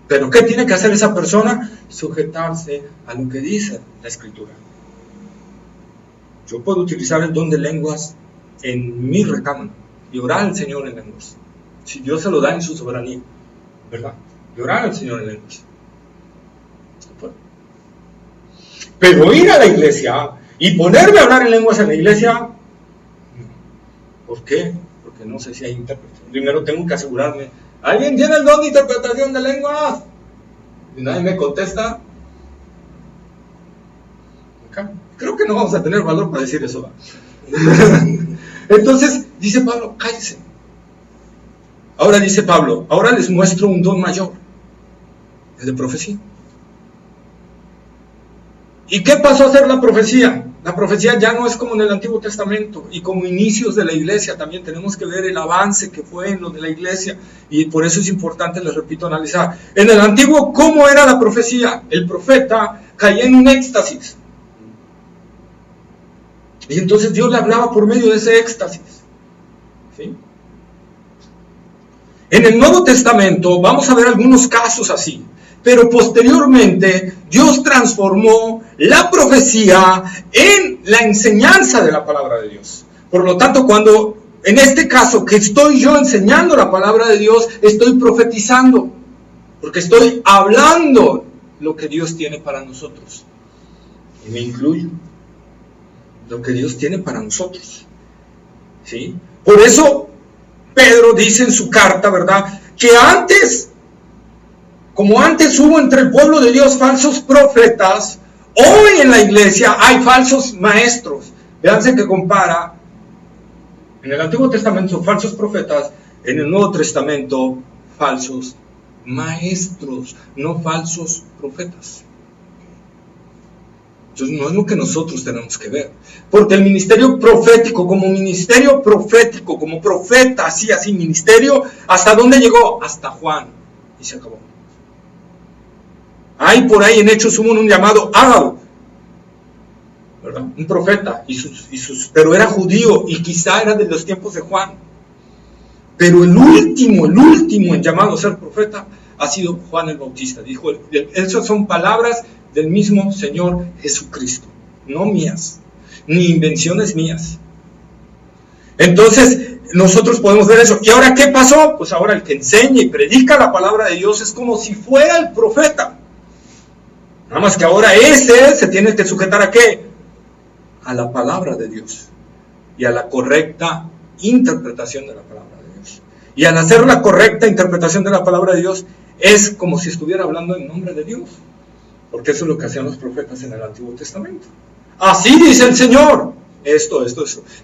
Pero ¿qué tiene que hacer esa persona? Sujetarse a lo que dice la Escritura. Yo puedo utilizar el don de lenguas en mi recámara y orar al Señor en lenguas. Si Dios se lo da en su soberanía, ¿verdad? y orar al Señor en lenguas. Pero ir a la iglesia y ponerme a hablar en lenguas en la iglesia, ¿por qué? Porque no sé si hay intérprete. Primero tengo que asegurarme, ¿alguien tiene el don de interpretación de lenguas? Y nadie me contesta. Creo que no vamos a tener valor para decir eso. Entonces, dice Pablo, cállese. Ahora dice Pablo, ahora les muestro un don mayor, el de profecía. ¿Y qué pasó a ser la profecía? La profecía ya no es como en el Antiguo Testamento, y como inicios de la iglesia también tenemos que ver el avance que fue en lo de la iglesia, y por eso es importante, les repito, analizar. En el Antiguo, ¿cómo era la profecía? El profeta caía en un éxtasis, y entonces Dios le hablaba por medio de ese éxtasis, ¿sí? En el Nuevo Testamento vamos a ver algunos casos así, pero posteriormente Dios transformó la profecía en la enseñanza de la palabra de Dios. Por lo tanto, cuando en este caso que estoy yo enseñando la palabra de Dios, estoy profetizando, porque estoy hablando lo que Dios tiene para nosotros, y me incluyo, lo que Dios tiene para nosotros, ¿sí? Por eso Pedro dice en su carta, ¿verdad?, que antes, como antes hubo entre el pueblo de Dios falsos profetas, hoy en la iglesia hay falsos maestros. Véanse que compara en el Antiguo Testamento falsos profetas, en el Nuevo Testamento falsos maestros, no falsos profetas. Entonces no es lo que nosotros tenemos que ver, porque el ministerio profético, como profeta, así ministerio, ¿hasta dónde llegó? Hasta Juan, y se acabó. Hay por ahí en Hechos un llamado Ágabo, ¿verdad? Un profeta, pero era judío, y quizá era de los tiempos de Juan, pero el último en llamado a ser profeta ha sido Juan el Bautista. Dijo, esas son palabras del mismo Señor Jesucristo, no mías, ni invenciones mías. Entonces, nosotros podemos ver eso. ¿Y ahora qué pasó? Pues ahora el que enseña y predica la palabra de Dios es como si fuera el profeta. Nada más que ahora ese se tiene que sujetar ¿a qué? A la palabra de Dios y a la correcta interpretación de la palabra de Dios. Y al hacer la correcta interpretación de la palabra de Dios, es como si estuviera hablando en nombre de Dios. Porque eso es lo que hacían los profetas en el Antiguo Testamento. Así dice el Señor. Esto.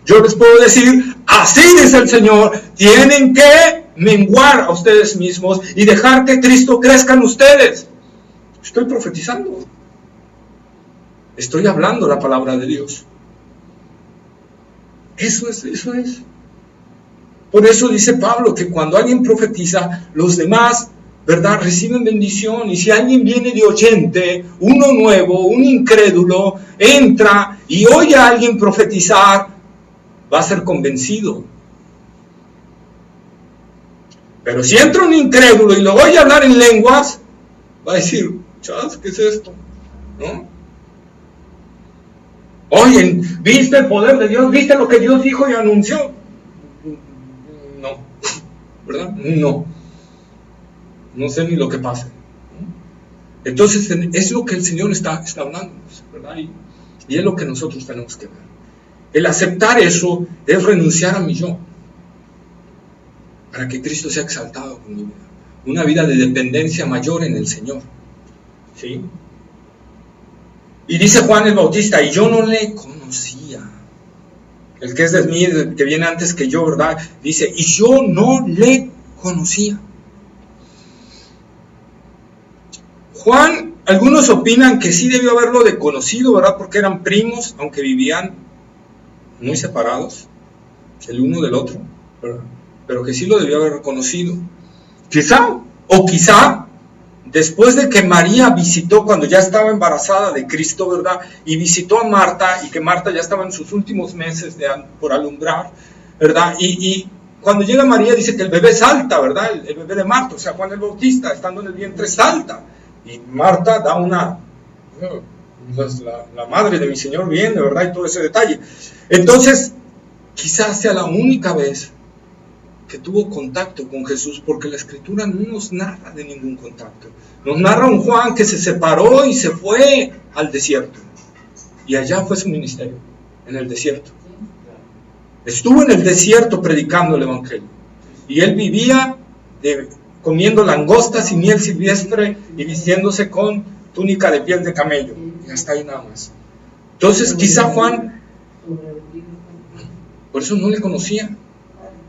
Yo les puedo decir, así dice el Señor, tienen que menguar a ustedes mismos y dejar que Cristo crezca en ustedes. Estoy profetizando. Estoy hablando la palabra de Dios. Eso es. Por eso dice Pablo que cuando alguien profetiza, los demás, ¿verdad?, reciben bendición. Y si alguien viene de oyente, uno nuevo, un incrédulo, entra y oye a alguien profetizar, va a ser convencido. Pero si entra un incrédulo y lo oye hablar en lenguas, va a decir, chas, ¿qué es esto? ¿No? Oye, ¿viste el poder de Dios? ¿Viste lo que Dios dijo y anunció? No, ¿verdad? No sé ni lo que pasa. Entonces es lo que el Señor está hablando, ¿verdad? Y es lo que nosotros tenemos que ver. El aceptar eso es renunciar a mi yo, para que Cristo sea exaltado con mi vida. Una vida de dependencia mayor en el Señor, ¿sí? Y dice Juan el Bautista, y yo no le conocía. El que es de mí, el que viene antes que yo, ¿verdad? Dice, y yo no le conocía. Juan, algunos opinan que sí debió haberlo de conocido, ¿verdad? Porque eran primos, aunque vivían muy separados, el uno del otro, ¿verdad? Pero que sí lo debió haber reconocido. Quizá, después de que María visitó, cuando ya estaba embarazada de Cristo, ¿verdad? Y visitó a Marta, y que Marta ya estaba en sus últimos meses por alumbrar, ¿verdad? Y cuando llega María dice que el bebé salta, ¿verdad? El bebé de Marta, o sea, Juan el Bautista, estando en el vientre, salta. Y Marta da pues la madre de mi Señor viene, ¿verdad? Y todo ese detalle. Entonces, quizás sea la única vez que tuvo contacto con Jesús, porque la Escritura no nos narra de ningún contacto. Nos narra un Juan que se separó y se fue al desierto. Y allá fue su ministerio, en el desierto. Estuvo en el desierto predicando el Evangelio. Y él vivía comiendo langostas y miel silvestre y vistiéndose con túnica de piel de camello. Y hasta ahí nada más. Entonces quizá Juan, por eso no le conocía.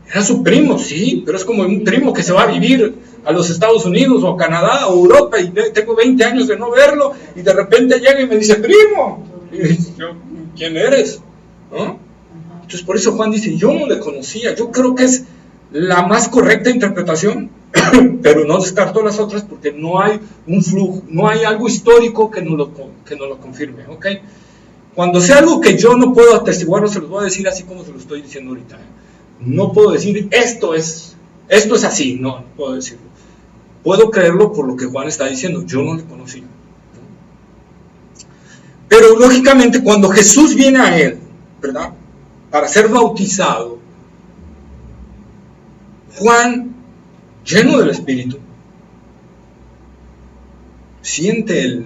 Era su primo, sí, pero es como un primo que se va a vivir a los Estados Unidos o a Canadá o Europa y tengo 20 años de no verlo y de repente llega y me dice, primo. Y yo, ¿quién eres? ¿No? Entonces por eso Juan dice, yo no le conocía. Yo creo que es la más correcta interpretación, pero no descarto las otras porque no hay un flujo, no hay algo histórico que nos lo confirme, ¿ok? Cuando sea algo que yo no puedo atestiguarlo, se los voy a decir así como se lo estoy diciendo ahorita. No puedo decir, esto es así, no puedo decirlo. Puedo creerlo por lo que Juan está diciendo, yo no le conocía. Pero lógicamente cuando Jesús viene a él, ¿verdad? Para ser bautizado, Juan, lleno del Espíritu, siente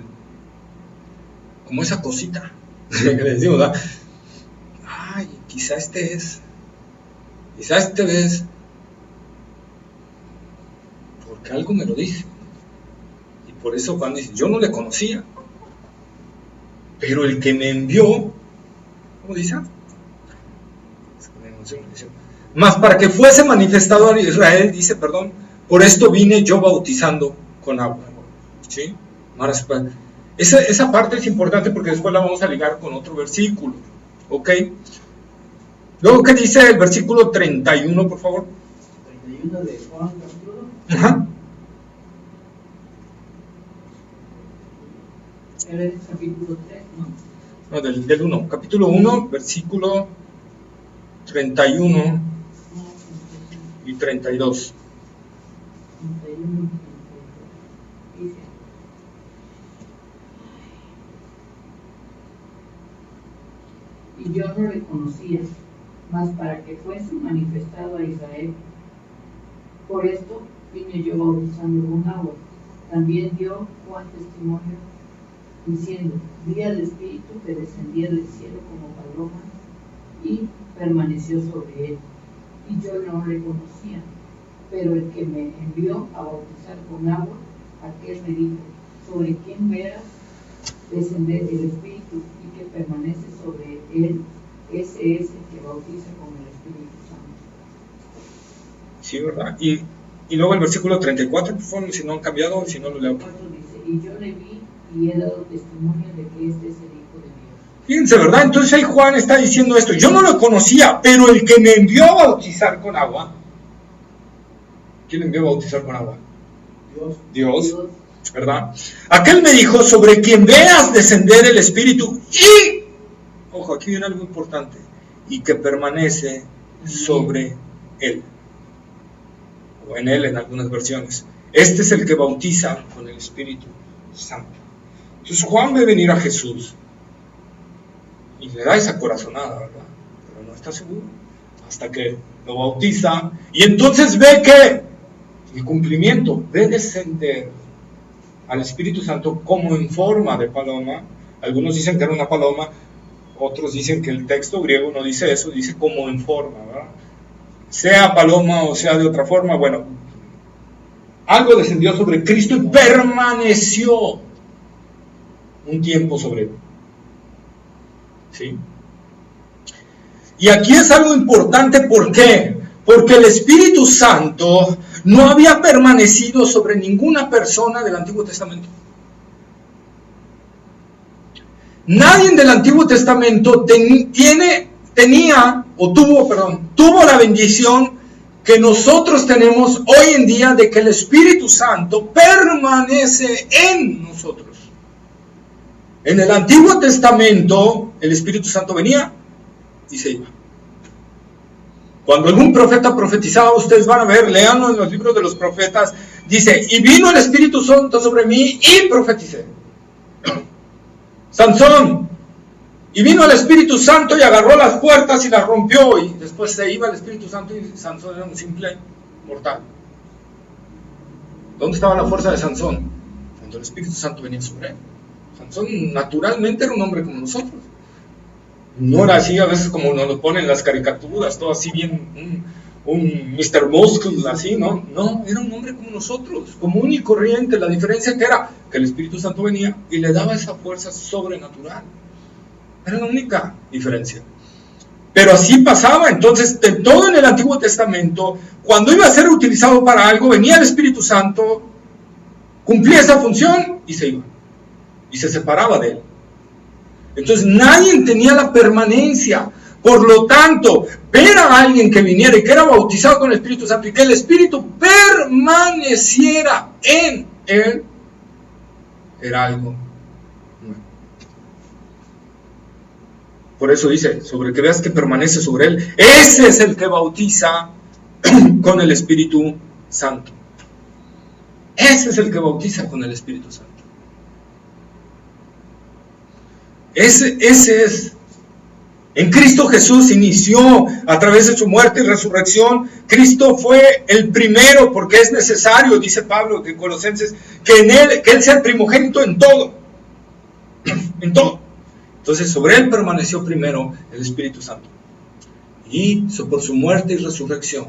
como esa cosita que le decimos, ¿verdad? Ay, quizá este es, porque algo me lo dice. Y por eso Juan dice, yo no le conocía, pero el que me envió, ¿cómo dice? Más para que fuese manifestado a Israel, dice, por esto vine yo bautizando con agua. ¿Sí? Esa parte es importante porque después la vamos a ligar con otro versículo. ¿Ok? Luego, ¿qué dice el versículo 31, por favor? 31 de Juan, capítulo. Ajá. Era el capítulo 3, ¿no? No, del 1. Capítulo 1, versículo 31 y 32. 31, dice, y yo no le conocía, mas para que fuese manifestado a Israel. Por esto vine yo bautizando con agua. También dio Juan testimonio, diciendo, vi al Espíritu que descendía del cielo como paloma y permaneció sobre él. Y yo no le conocía, pero el que me envió a bautizar con agua, aquel me dijo, sobre quién veas descender el Espíritu y que permanece sobre él, ese es el que bautiza con el Espíritu Santo. Sí, ¿verdad? Y luego el versículo 34, por favor, si no han cambiado, si no lo leo. Dice, y yo le vi y he dado testimonio de que este es el Hijo de Dios. Fíjense, ¿verdad? Entonces ahí Juan está diciendo esto, yo no lo conocía, pero el que me envió a bautizar con agua, ¿quién envió a bautizar con agua? Dios, ¿verdad? Aquel me dijo, sobre quien veas descender el Espíritu y, ojo, aquí viene algo importante, y que permanece sobre él, o en él en algunas versiones. Este es el que bautiza con el Espíritu Santo. Entonces Juan ve venir a Jesús y le da esa corazonada, ¿verdad? Pero no está seguro, hasta que lo bautiza, y entonces ve que el cumplimiento, ve descender al Espíritu Santo como en forma de paloma. Algunos dicen que era una paloma, otros dicen que el texto griego no dice eso, dice como en forma, ¿verdad? Sea paloma o sea de otra forma, bueno, algo descendió sobre Cristo y permaneció un tiempo sobre él. ¿Sí? Y aquí es algo importante, ¿por qué? Porque el Espíritu Santo no había permanecido sobre ninguna persona del Antiguo Testamento. Nadie del Antiguo Testamento tuvo la bendición que nosotros tenemos hoy en día de que el Espíritu Santo permanece en nosotros. En el Antiguo Testamento, el Espíritu Santo venía y se iba. Cuando algún profeta profetizaba, ustedes van a ver, léanlo en los libros de los profetas, dice, y vino el Espíritu Santo sobre mí y profeticé. Sansón, Y vino el Espíritu Santo y agarró las puertas y las rompió, y después se iba el Espíritu Santo y Sansón era un simple mortal. ¿Dónde estaba la fuerza de Sansón? Cuando el Espíritu Santo venía sobre él. Sansón naturalmente era un hombre como nosotros. No era así a veces como nos lo ponen las caricaturas, todo así bien, un Mr. Muscle, así, ¿no? No, era un hombre como nosotros, común y corriente. La diferencia que era que el Espíritu Santo venía y le daba esa fuerza sobrenatural. Era la única diferencia. Pero así pasaba. Entonces, de todo en el Antiguo Testamento, cuando iba a ser utilizado para algo, venía el Espíritu Santo, cumplía esa función y se iba. Y se separaba de él. Entonces, nadie tenía la permanencia. Por lo tanto, ver a alguien que viniera y que era bautizado con el Espíritu Santo y que el Espíritu permaneciera en él, era algo nuevo. Por eso dice, sobre que veas que permanece sobre él, ese es el que bautiza con el Espíritu Santo. Ese es el que bautiza con el Espíritu Santo. Ese es. En Cristo Jesús inició a través de su muerte y resurrección. Cristo fue el primero porque es necesario, dice Pablo en Colosenses, que Él sea el primogénito en todo. En todo. Entonces sobre Él permaneció primero el Espíritu Santo. Y por su muerte y resurrección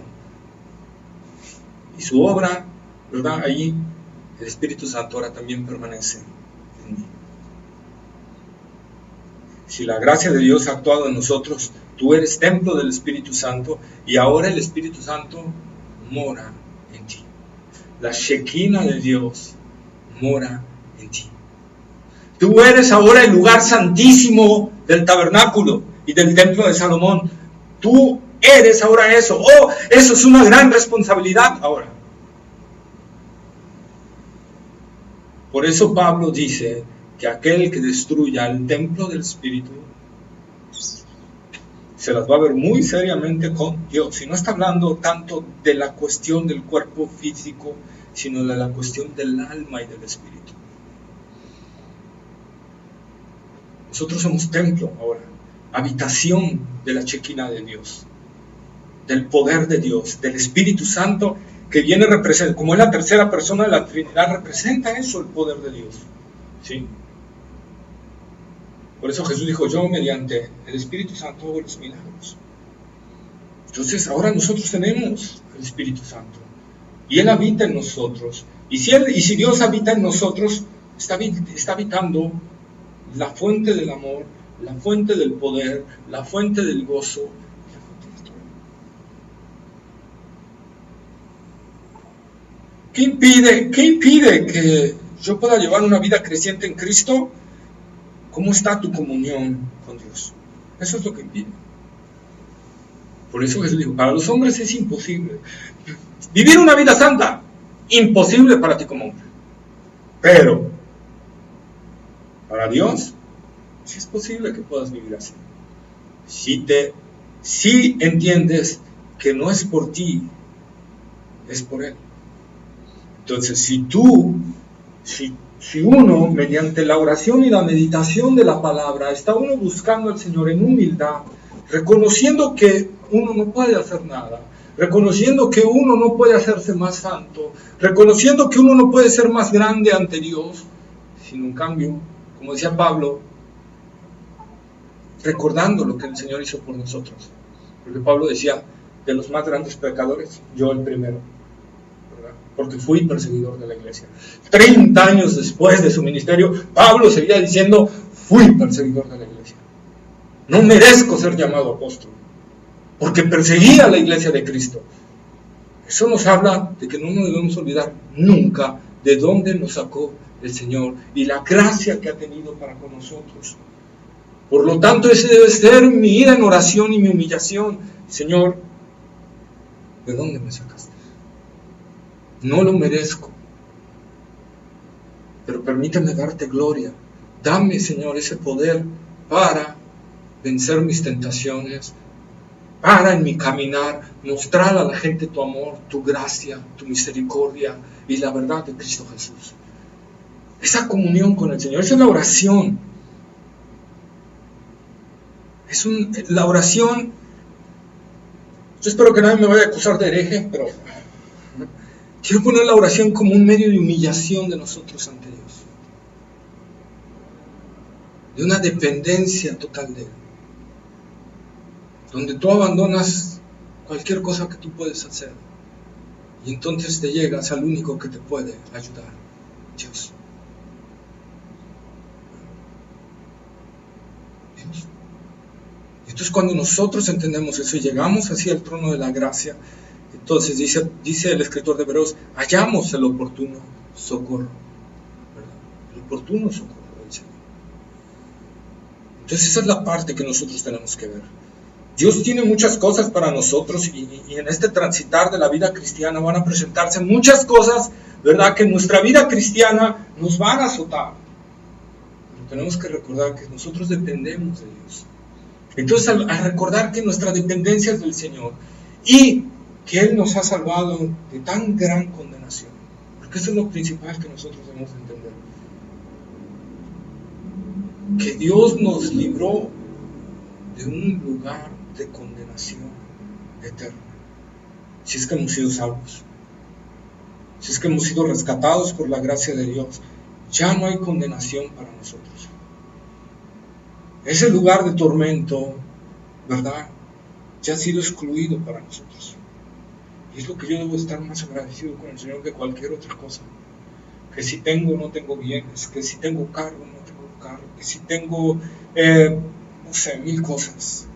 y su obra, ¿verdad? Allí el Espíritu Santo ahora también permanece en mí. Si la gracia de Dios ha actuado en nosotros, tú eres templo del Espíritu Santo y ahora el Espíritu Santo mora en ti. La Shekinah de Dios mora en ti. Tú eres ahora el lugar santísimo del tabernáculo y del templo de Salomón. Tú eres ahora eso. Oh, eso es una gran responsabilidad ahora. Por eso Pablo dice que aquel que destruya el templo del Espíritu se las va a ver muy seriamente con Dios. Y no está hablando tanto de la cuestión del cuerpo físico, sino de la cuestión del alma y del espíritu. Nosotros somos templo ahora, habitación de la Shekinah de Dios, del poder de Dios, del Espíritu Santo que viene representa, como es la tercera persona de la Trinidad, representa eso, el poder de Dios. ¿Sí? Por eso Jesús dijo, yo mediante el Espíritu Santo hago los milagros. Entonces ahora nosotros tenemos el Espíritu Santo y Él habita en nosotros. Y si Dios habita en nosotros, está habitando la fuente del amor, la fuente del poder, la fuente del gozo. ¿Qué impide que yo pueda llevar una vida creciente en Cristo? ¿Cómo está tu comunión con Dios? Eso es lo que impide. Por eso Jesús dijo, para los hombres es imposible. Vivir una vida santa, imposible para ti como hombre. Pero, para Dios, sí es posible que puedas vivir así. Si entiendes que no es por ti, es por Él. Entonces, si uno, mediante la oración y la meditación de la palabra, está uno buscando al Señor en humildad, reconociendo que uno no puede hacer nada, reconociendo que uno no puede hacerse más santo, reconociendo que uno no puede ser más grande ante Dios, sino en cambio, como decía Pablo, recordando lo que el Señor hizo por nosotros. Porque Pablo decía, de los más grandes pecadores, yo el primero. Porque fui perseguidor de la iglesia. 30 años después de su ministerio, Pablo seguía diciendo, fui perseguidor de la iglesia. No merezco ser llamado apóstol, porque perseguía a la iglesia de Cristo. Eso nos habla de que no nos debemos olvidar nunca de dónde nos sacó el Señor y la gracia que ha tenido para con nosotros. Por lo tanto, ese debe ser mi ida en oración y mi humillación. Señor, ¿de dónde me sacaste? No lo merezco, pero permíteme darte gloria. Dame, Señor, ese poder para vencer mis tentaciones, para en mi caminar mostrar a la gente tu amor, tu gracia, tu misericordia y la verdad de Cristo Jesús. Esa comunión con el Señor, esa es la oración. La oración, yo espero que nadie me vaya a acusar de hereje, pero quiero poner la oración como un medio de humillación de nosotros ante Dios, de una dependencia total de Él, donde tú abandonas cualquier cosa que tú puedes hacer y entonces te llegas al único que te puede ayudar, Dios. Entonces cuando nosotros entendemos eso y llegamos hacia el trono de la gracia, entonces dice el escritor de Hebreos, hallamos el oportuno socorro, ¿verdad? El oportuno socorro del Señor. Entonces esa es la parte que nosotros tenemos que ver. Dios tiene muchas cosas para nosotros y en este transitar de la vida cristiana van a presentarse muchas cosas, ¿verdad? Que en nuestra vida cristiana nos van a azotar. Pero tenemos que recordar que nosotros dependemos de Dios. Entonces al recordar que nuestra dependencia es del Señor y que Él nos ha salvado de tan gran condenación, porque eso es lo principal que nosotros debemos entender, que Dios nos libró de un lugar de condenación eterna, si es que hemos sido salvos, si es que hemos sido rescatados por la gracia de Dios, ya no hay condenación para nosotros. Ese lugar de tormento, ¿verdad?, ya ha sido excluido para nosotros. Y es lo que yo debo estar más agradecido con el Señor que cualquier otra cosa. Que si tengo o no tengo bienes, que si tengo carro o no tengo carro, que si tengo, no sé, 1000 cosas.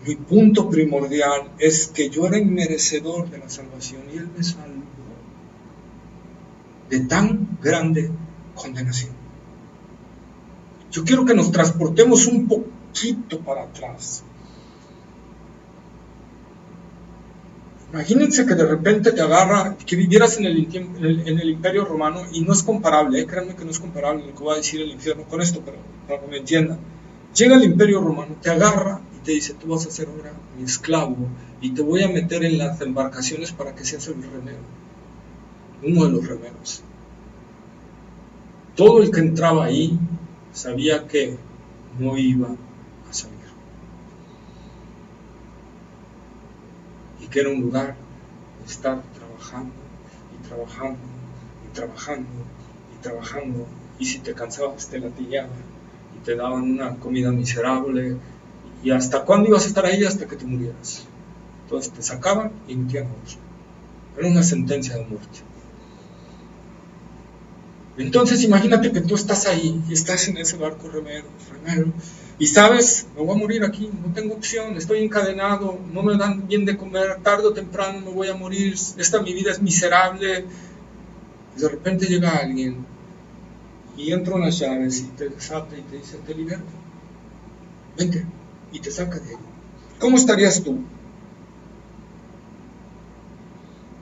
Mi punto primordial es que yo era inmerecedor de la salvación y Él me salvó de tan grande condenación. Yo quiero que nos transportemos un poquito para atrás. Imagínense que de repente te agarra, que vivieras en el Imperio Romano, y no es comparable, créanme que no es comparable lo que va a decir el infierno con esto, pero para que me entiendan. Llega el Imperio Romano, te agarra y te dice, tú vas a ser ahora mi esclavo y te voy a meter en las embarcaciones para que seas el remero, uno de los remeros. Todo el que entraba ahí sabía que no iba a salir. Y que era un lugar de estar trabajando y trabajando y trabajando y trabajando. Y si te cansabas te latillaban y te daban una comida miserable. ¿Y hasta cuándo ibas a estar ahí? Hasta que te murieras. Entonces te sacaban y metían a otro. Era una sentencia de muerte. Entonces imagínate que tú estás ahí y estás en ese barco remero, y sabes, me voy a morir aquí, no tengo opción, estoy encadenado, no me dan bien de comer, tarde o temprano me voy a morir, mi vida es miserable. Y de repente llega alguien y entra unas llaves y te desata y te dice, te libero, vente, y te saca de ahí. ¿Cómo estarías tú?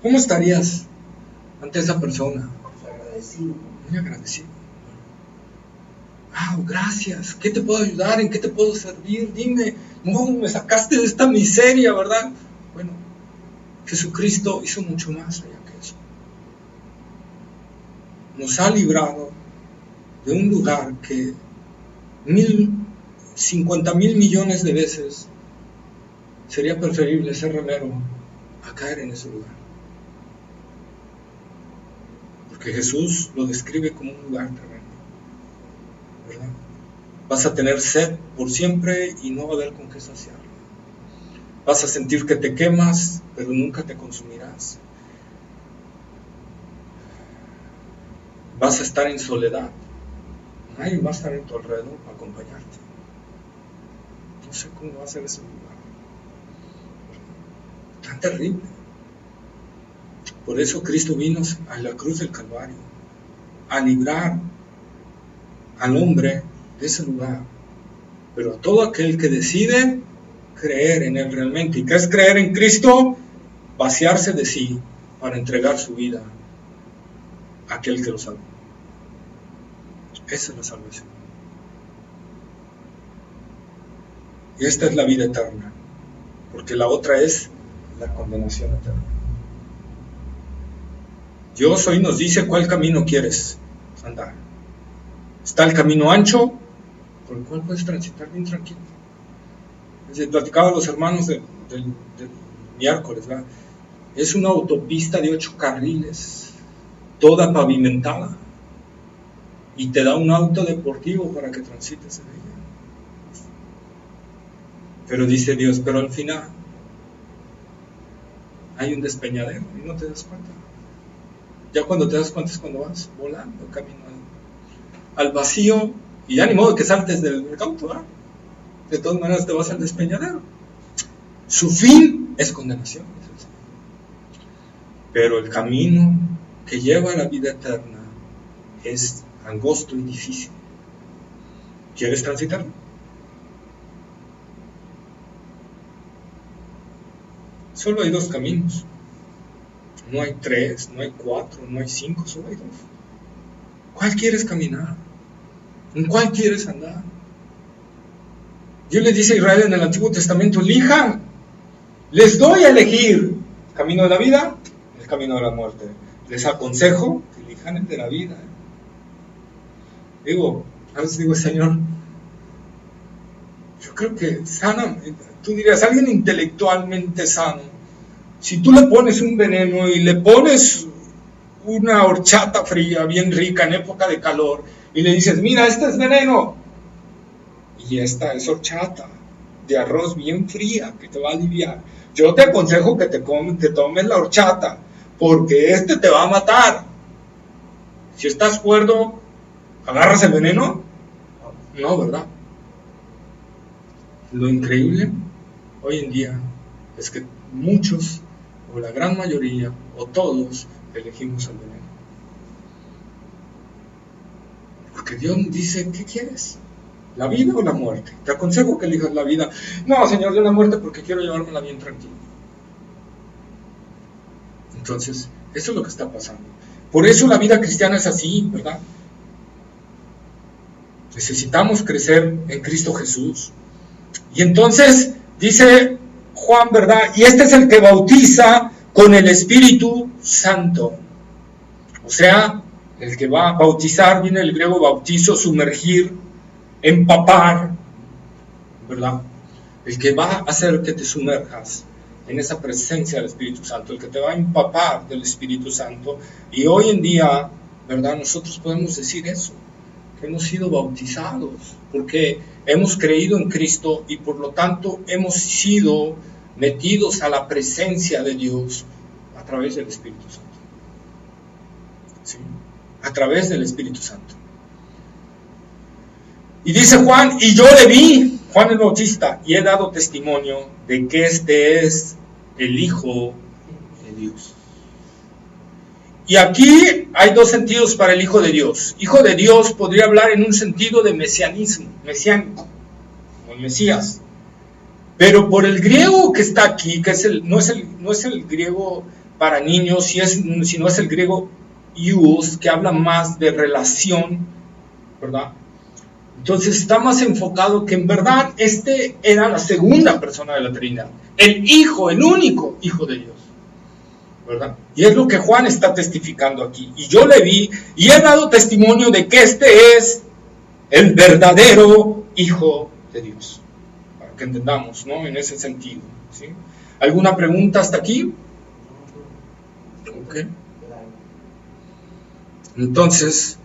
¿Cómo estarías ante esa persona? Agradecido. Muy agradecido. Gracias. ¿Qué te puedo ayudar? ¿En qué te puedo servir? Dime. No, me sacaste de esta miseria, ¿verdad? Bueno, Jesucristo hizo mucho más allá que eso. Nos ha librado de un lugar que 50,000 millones de veces sería preferible ser remero a caer en ese lugar. Porque Jesús lo describe como un lugar tremendo, ¿verdad? Vas a tener sed por siempre y no va a haber con qué saciarlo. Vas a sentir que te quemas, pero nunca te consumirás. Vas a estar en soledad. Nadie va a estar en tu alrededor para acompañarte. No sé cómo va a ser ese lugar. Tan terrible. Por eso Cristo vino a la cruz del Calvario, a librar al hombre de ese lugar. Pero a todo aquel que decide creer en Él realmente, y que es creer en Cristo, vaciarse de sí para entregar su vida a aquel que lo salvó. Esa es la salvación. Y esta es la vida eterna, porque la otra es la condenación eterna. Dios hoy nos dice cuál camino quieres andar. Está el camino ancho, por el cual puedes transitar bien tranquilo. Platicaba a los hermanos del miércoles, ¿verdad? Es una autopista de 8 carriles, toda pavimentada, y te da un auto deportivo para que transites en ella. Pero dice Dios, pero al final hay un despeñadero y no te das cuenta. Ya cuando te das cuenta es cuando vas volando, camino al vacío, y ya ni modo que saltes del auto, ¿verdad? De todas maneras te vas al despeñadero. Su fin es condenación, pero el camino que lleva a la vida eterna es angosto y difícil. ¿Quieres transitarlo? Solo hay 2 caminos. No hay 3, no hay 4, no hay 5, solo hay 2. ¿Cuál quieres caminar? ¿En cuál quieres andar? Dios le dice a Israel en el Antiguo Testamento, elijan, les doy a elegir el camino de la vida, el camino de la muerte. Les aconsejo que elijan el de la vida. A veces digo, Señor, yo creo que tú dirías, alguien intelectualmente sano, si tú le pones un veneno y le pones una horchata fría, bien rica, en época de calor, y le dices, mira, este es veneno, y esta es horchata de arroz bien fría, que te va a aliviar, yo te aconsejo que te tomes la horchata, porque este te va a matar. Si estás cuerdo, ¿agarras el veneno? No, ¿verdad? Lo increíble hoy en día es que muchos, o la gran mayoría, o todos, elegimos el veneno. Porque Dios dice, ¿qué quieres? ¿La vida o la muerte? Te aconsejo que elijas la vida. No, Señor, yo la muerte porque quiero llevármela bien tranquilo. Entonces, eso es lo que está pasando. Por eso la vida cristiana es así, ¿verdad? Necesitamos crecer en Cristo Jesús. Y entonces, dice Juan, ¿verdad? Y este es el que bautiza con el Espíritu Santo. O sea, el que va a bautizar, viene el griego bautizo, sumergir, empapar, ¿verdad? El que va a hacer que te sumerjas en esa presencia del Espíritu Santo, el que te va a empapar del Espíritu Santo. Y hoy en día, ¿verdad? Nosotros podemos decir eso, que hemos sido bautizados, porque hemos creído en Cristo y por lo tanto hemos sido metidos a la presencia de Dios a través del Espíritu Santo. ¿Sí? A través del Espíritu Santo. Y dice Juan, y yo le vi, Juan el Bautista, y he dado testimonio de que este es el Hijo de Dios. Y aquí hay 2 sentidos para el Hijo de Dios. Hijo de Dios podría hablar en un sentido de mesianismo, mesiánico, como el Mesías. Pero por el griego que está aquí, que no es el griego para niños, sino es el griego ius, que habla más de relación, ¿verdad? Entonces está más enfocado que en verdad este era la segunda persona de la Trinidad, el Hijo, el único Hijo de Dios, ¿verdad? Y es lo que Juan está testificando aquí. Y yo le vi y he dado testimonio de que este es el verdadero Hijo de Dios, para que entendamos, ¿no? En ese sentido, ¿sí? ¿Alguna pregunta hasta aquí? Ok. Entonces,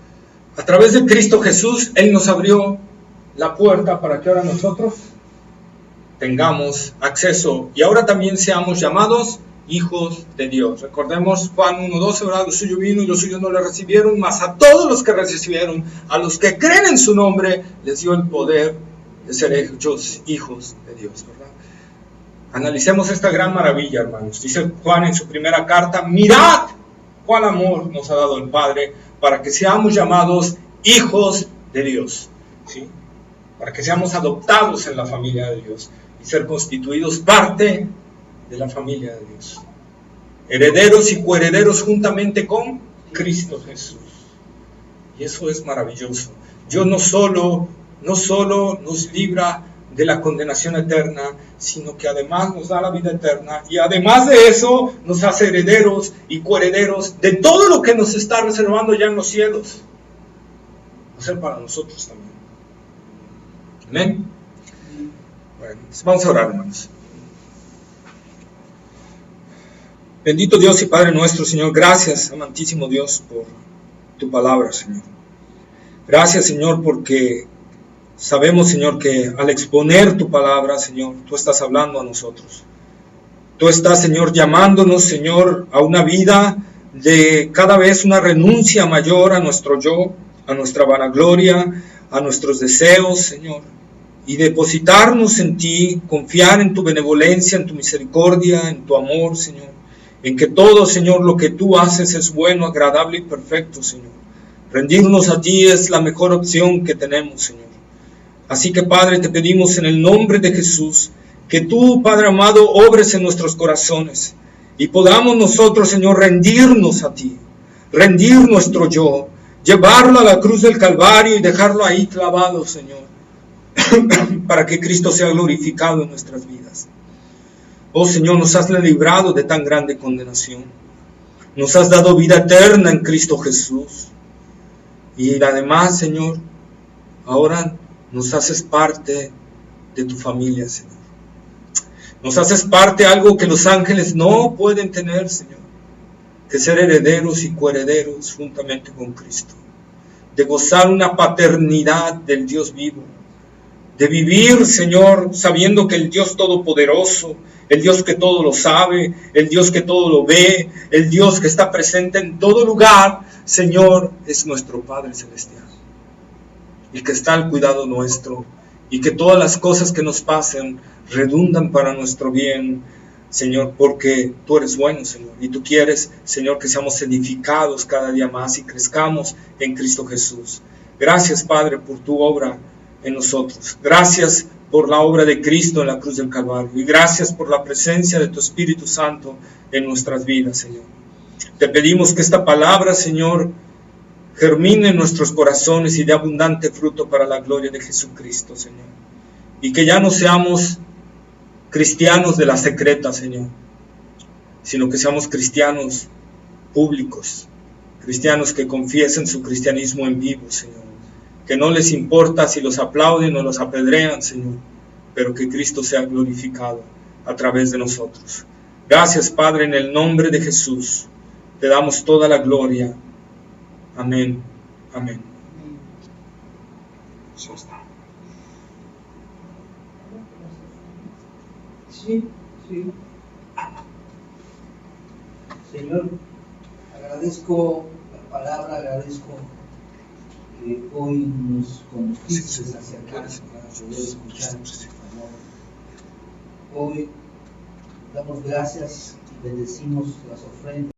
a través de Cristo Jesús, Él nos abrió la puerta para que ahora nosotros tengamos acceso y ahora también seamos llamados hijos de Dios. Recordemos Juan 1:12, ¿verdad? Lo suyo vino y los suyos no le recibieron, mas a todos los que recibieron, a los que creen en su nombre, les dio el poder de ser hechos hijos de Dios, ¿verdad? Analicemos esta gran maravilla, hermanos. Dice Juan en su primera carta, mirad cuál amor nos ha dado el Padre para que seamos llamados hijos de Dios, ¿sí? Para que seamos adoptados en la familia de Dios y ser constituidos parte de la familia de Dios, herederos y coherederos juntamente con Cristo Jesús. Y eso es maravilloso. Dios no solo nos libra de la condenación eterna, sino que además nos da la vida eterna y además de eso nos hace herederos y coherederos de todo lo que nos está reservando ya en los cielos, va a ser para nosotros también. Amén. Bueno, vamos a orar, hermanos. Bendito Dios y Padre nuestro, Señor, gracias, amantísimo Dios, por tu palabra, Señor. Gracias, Señor, porque sabemos, Señor, que al exponer tu palabra, Señor, tú estás hablando a nosotros. Tú estás, Señor, llamándonos, Señor, a una vida de cada vez una renuncia mayor a nuestro yo, a nuestra vanagloria, a nuestros deseos, Señor, y depositarnos en ti, confiar en tu benevolencia, en tu misericordia, en tu amor, Señor, en que todo, Señor, lo que tú haces es bueno, agradable y perfecto, Señor. Rendirnos a ti es la mejor opción que tenemos, Señor. Así que, Padre, te pedimos en el nombre de Jesús, que tú, Padre amado, obres en nuestros corazones y podamos nosotros, Señor, rendirnos a ti, rendir nuestro yo, llevarlo a la cruz del Calvario y dejarlo ahí clavado, Señor, para que Cristo sea glorificado en nuestras vidas. Oh Señor, nos has librado de tan grande condenación. Nos has dado vida eterna en Cristo Jesús. Y además, Señor, ahora nos haces parte de tu familia, Señor. Nos haces parte de algo que los ángeles no pueden tener, Señor. Que ser herederos y coherederos juntamente con Cristo. De gozar una paternidad del Dios vivo. De vivir, Señor, sabiendo que el Dios Todopoderoso, el Dios que todo lo sabe, el Dios que todo lo ve, el Dios que está presente en todo lugar, Señor, es nuestro Padre Celestial. El que está al cuidado nuestro y que todas las cosas que nos pasen redundan para nuestro bien, Señor, porque tú eres bueno, Señor, y tú quieres, Señor, que seamos edificados cada día más y crezcamos en Cristo Jesús. Gracias, Padre, por tu obra en nosotros. Gracias por la obra de Cristo en la cruz del Calvario y gracias por la presencia de tu Espíritu Santo en nuestras vidas, Señor. Te pedimos que esta palabra, Señor, germine en nuestros corazones y dé abundante fruto para la gloria de Jesucristo, Señor. Y que ya no seamos cristianos de la secreta, Señor, sino que seamos cristianos públicos, cristianos que confiesen su cristianismo en vivo, Señor. Que no les importa si los aplauden o los apedrean, Señor, pero que Cristo sea glorificado a través de nosotros. Gracias, Padre, en el nombre de Jesús. Te damos toda la gloria. Amén. Amén. Sí. Señor, agradezco la palabra, agradezco que hoy nos conduciste a acercarnos para poder escuchar tu amor. Hoy damos gracias y bendecimos las ofrendas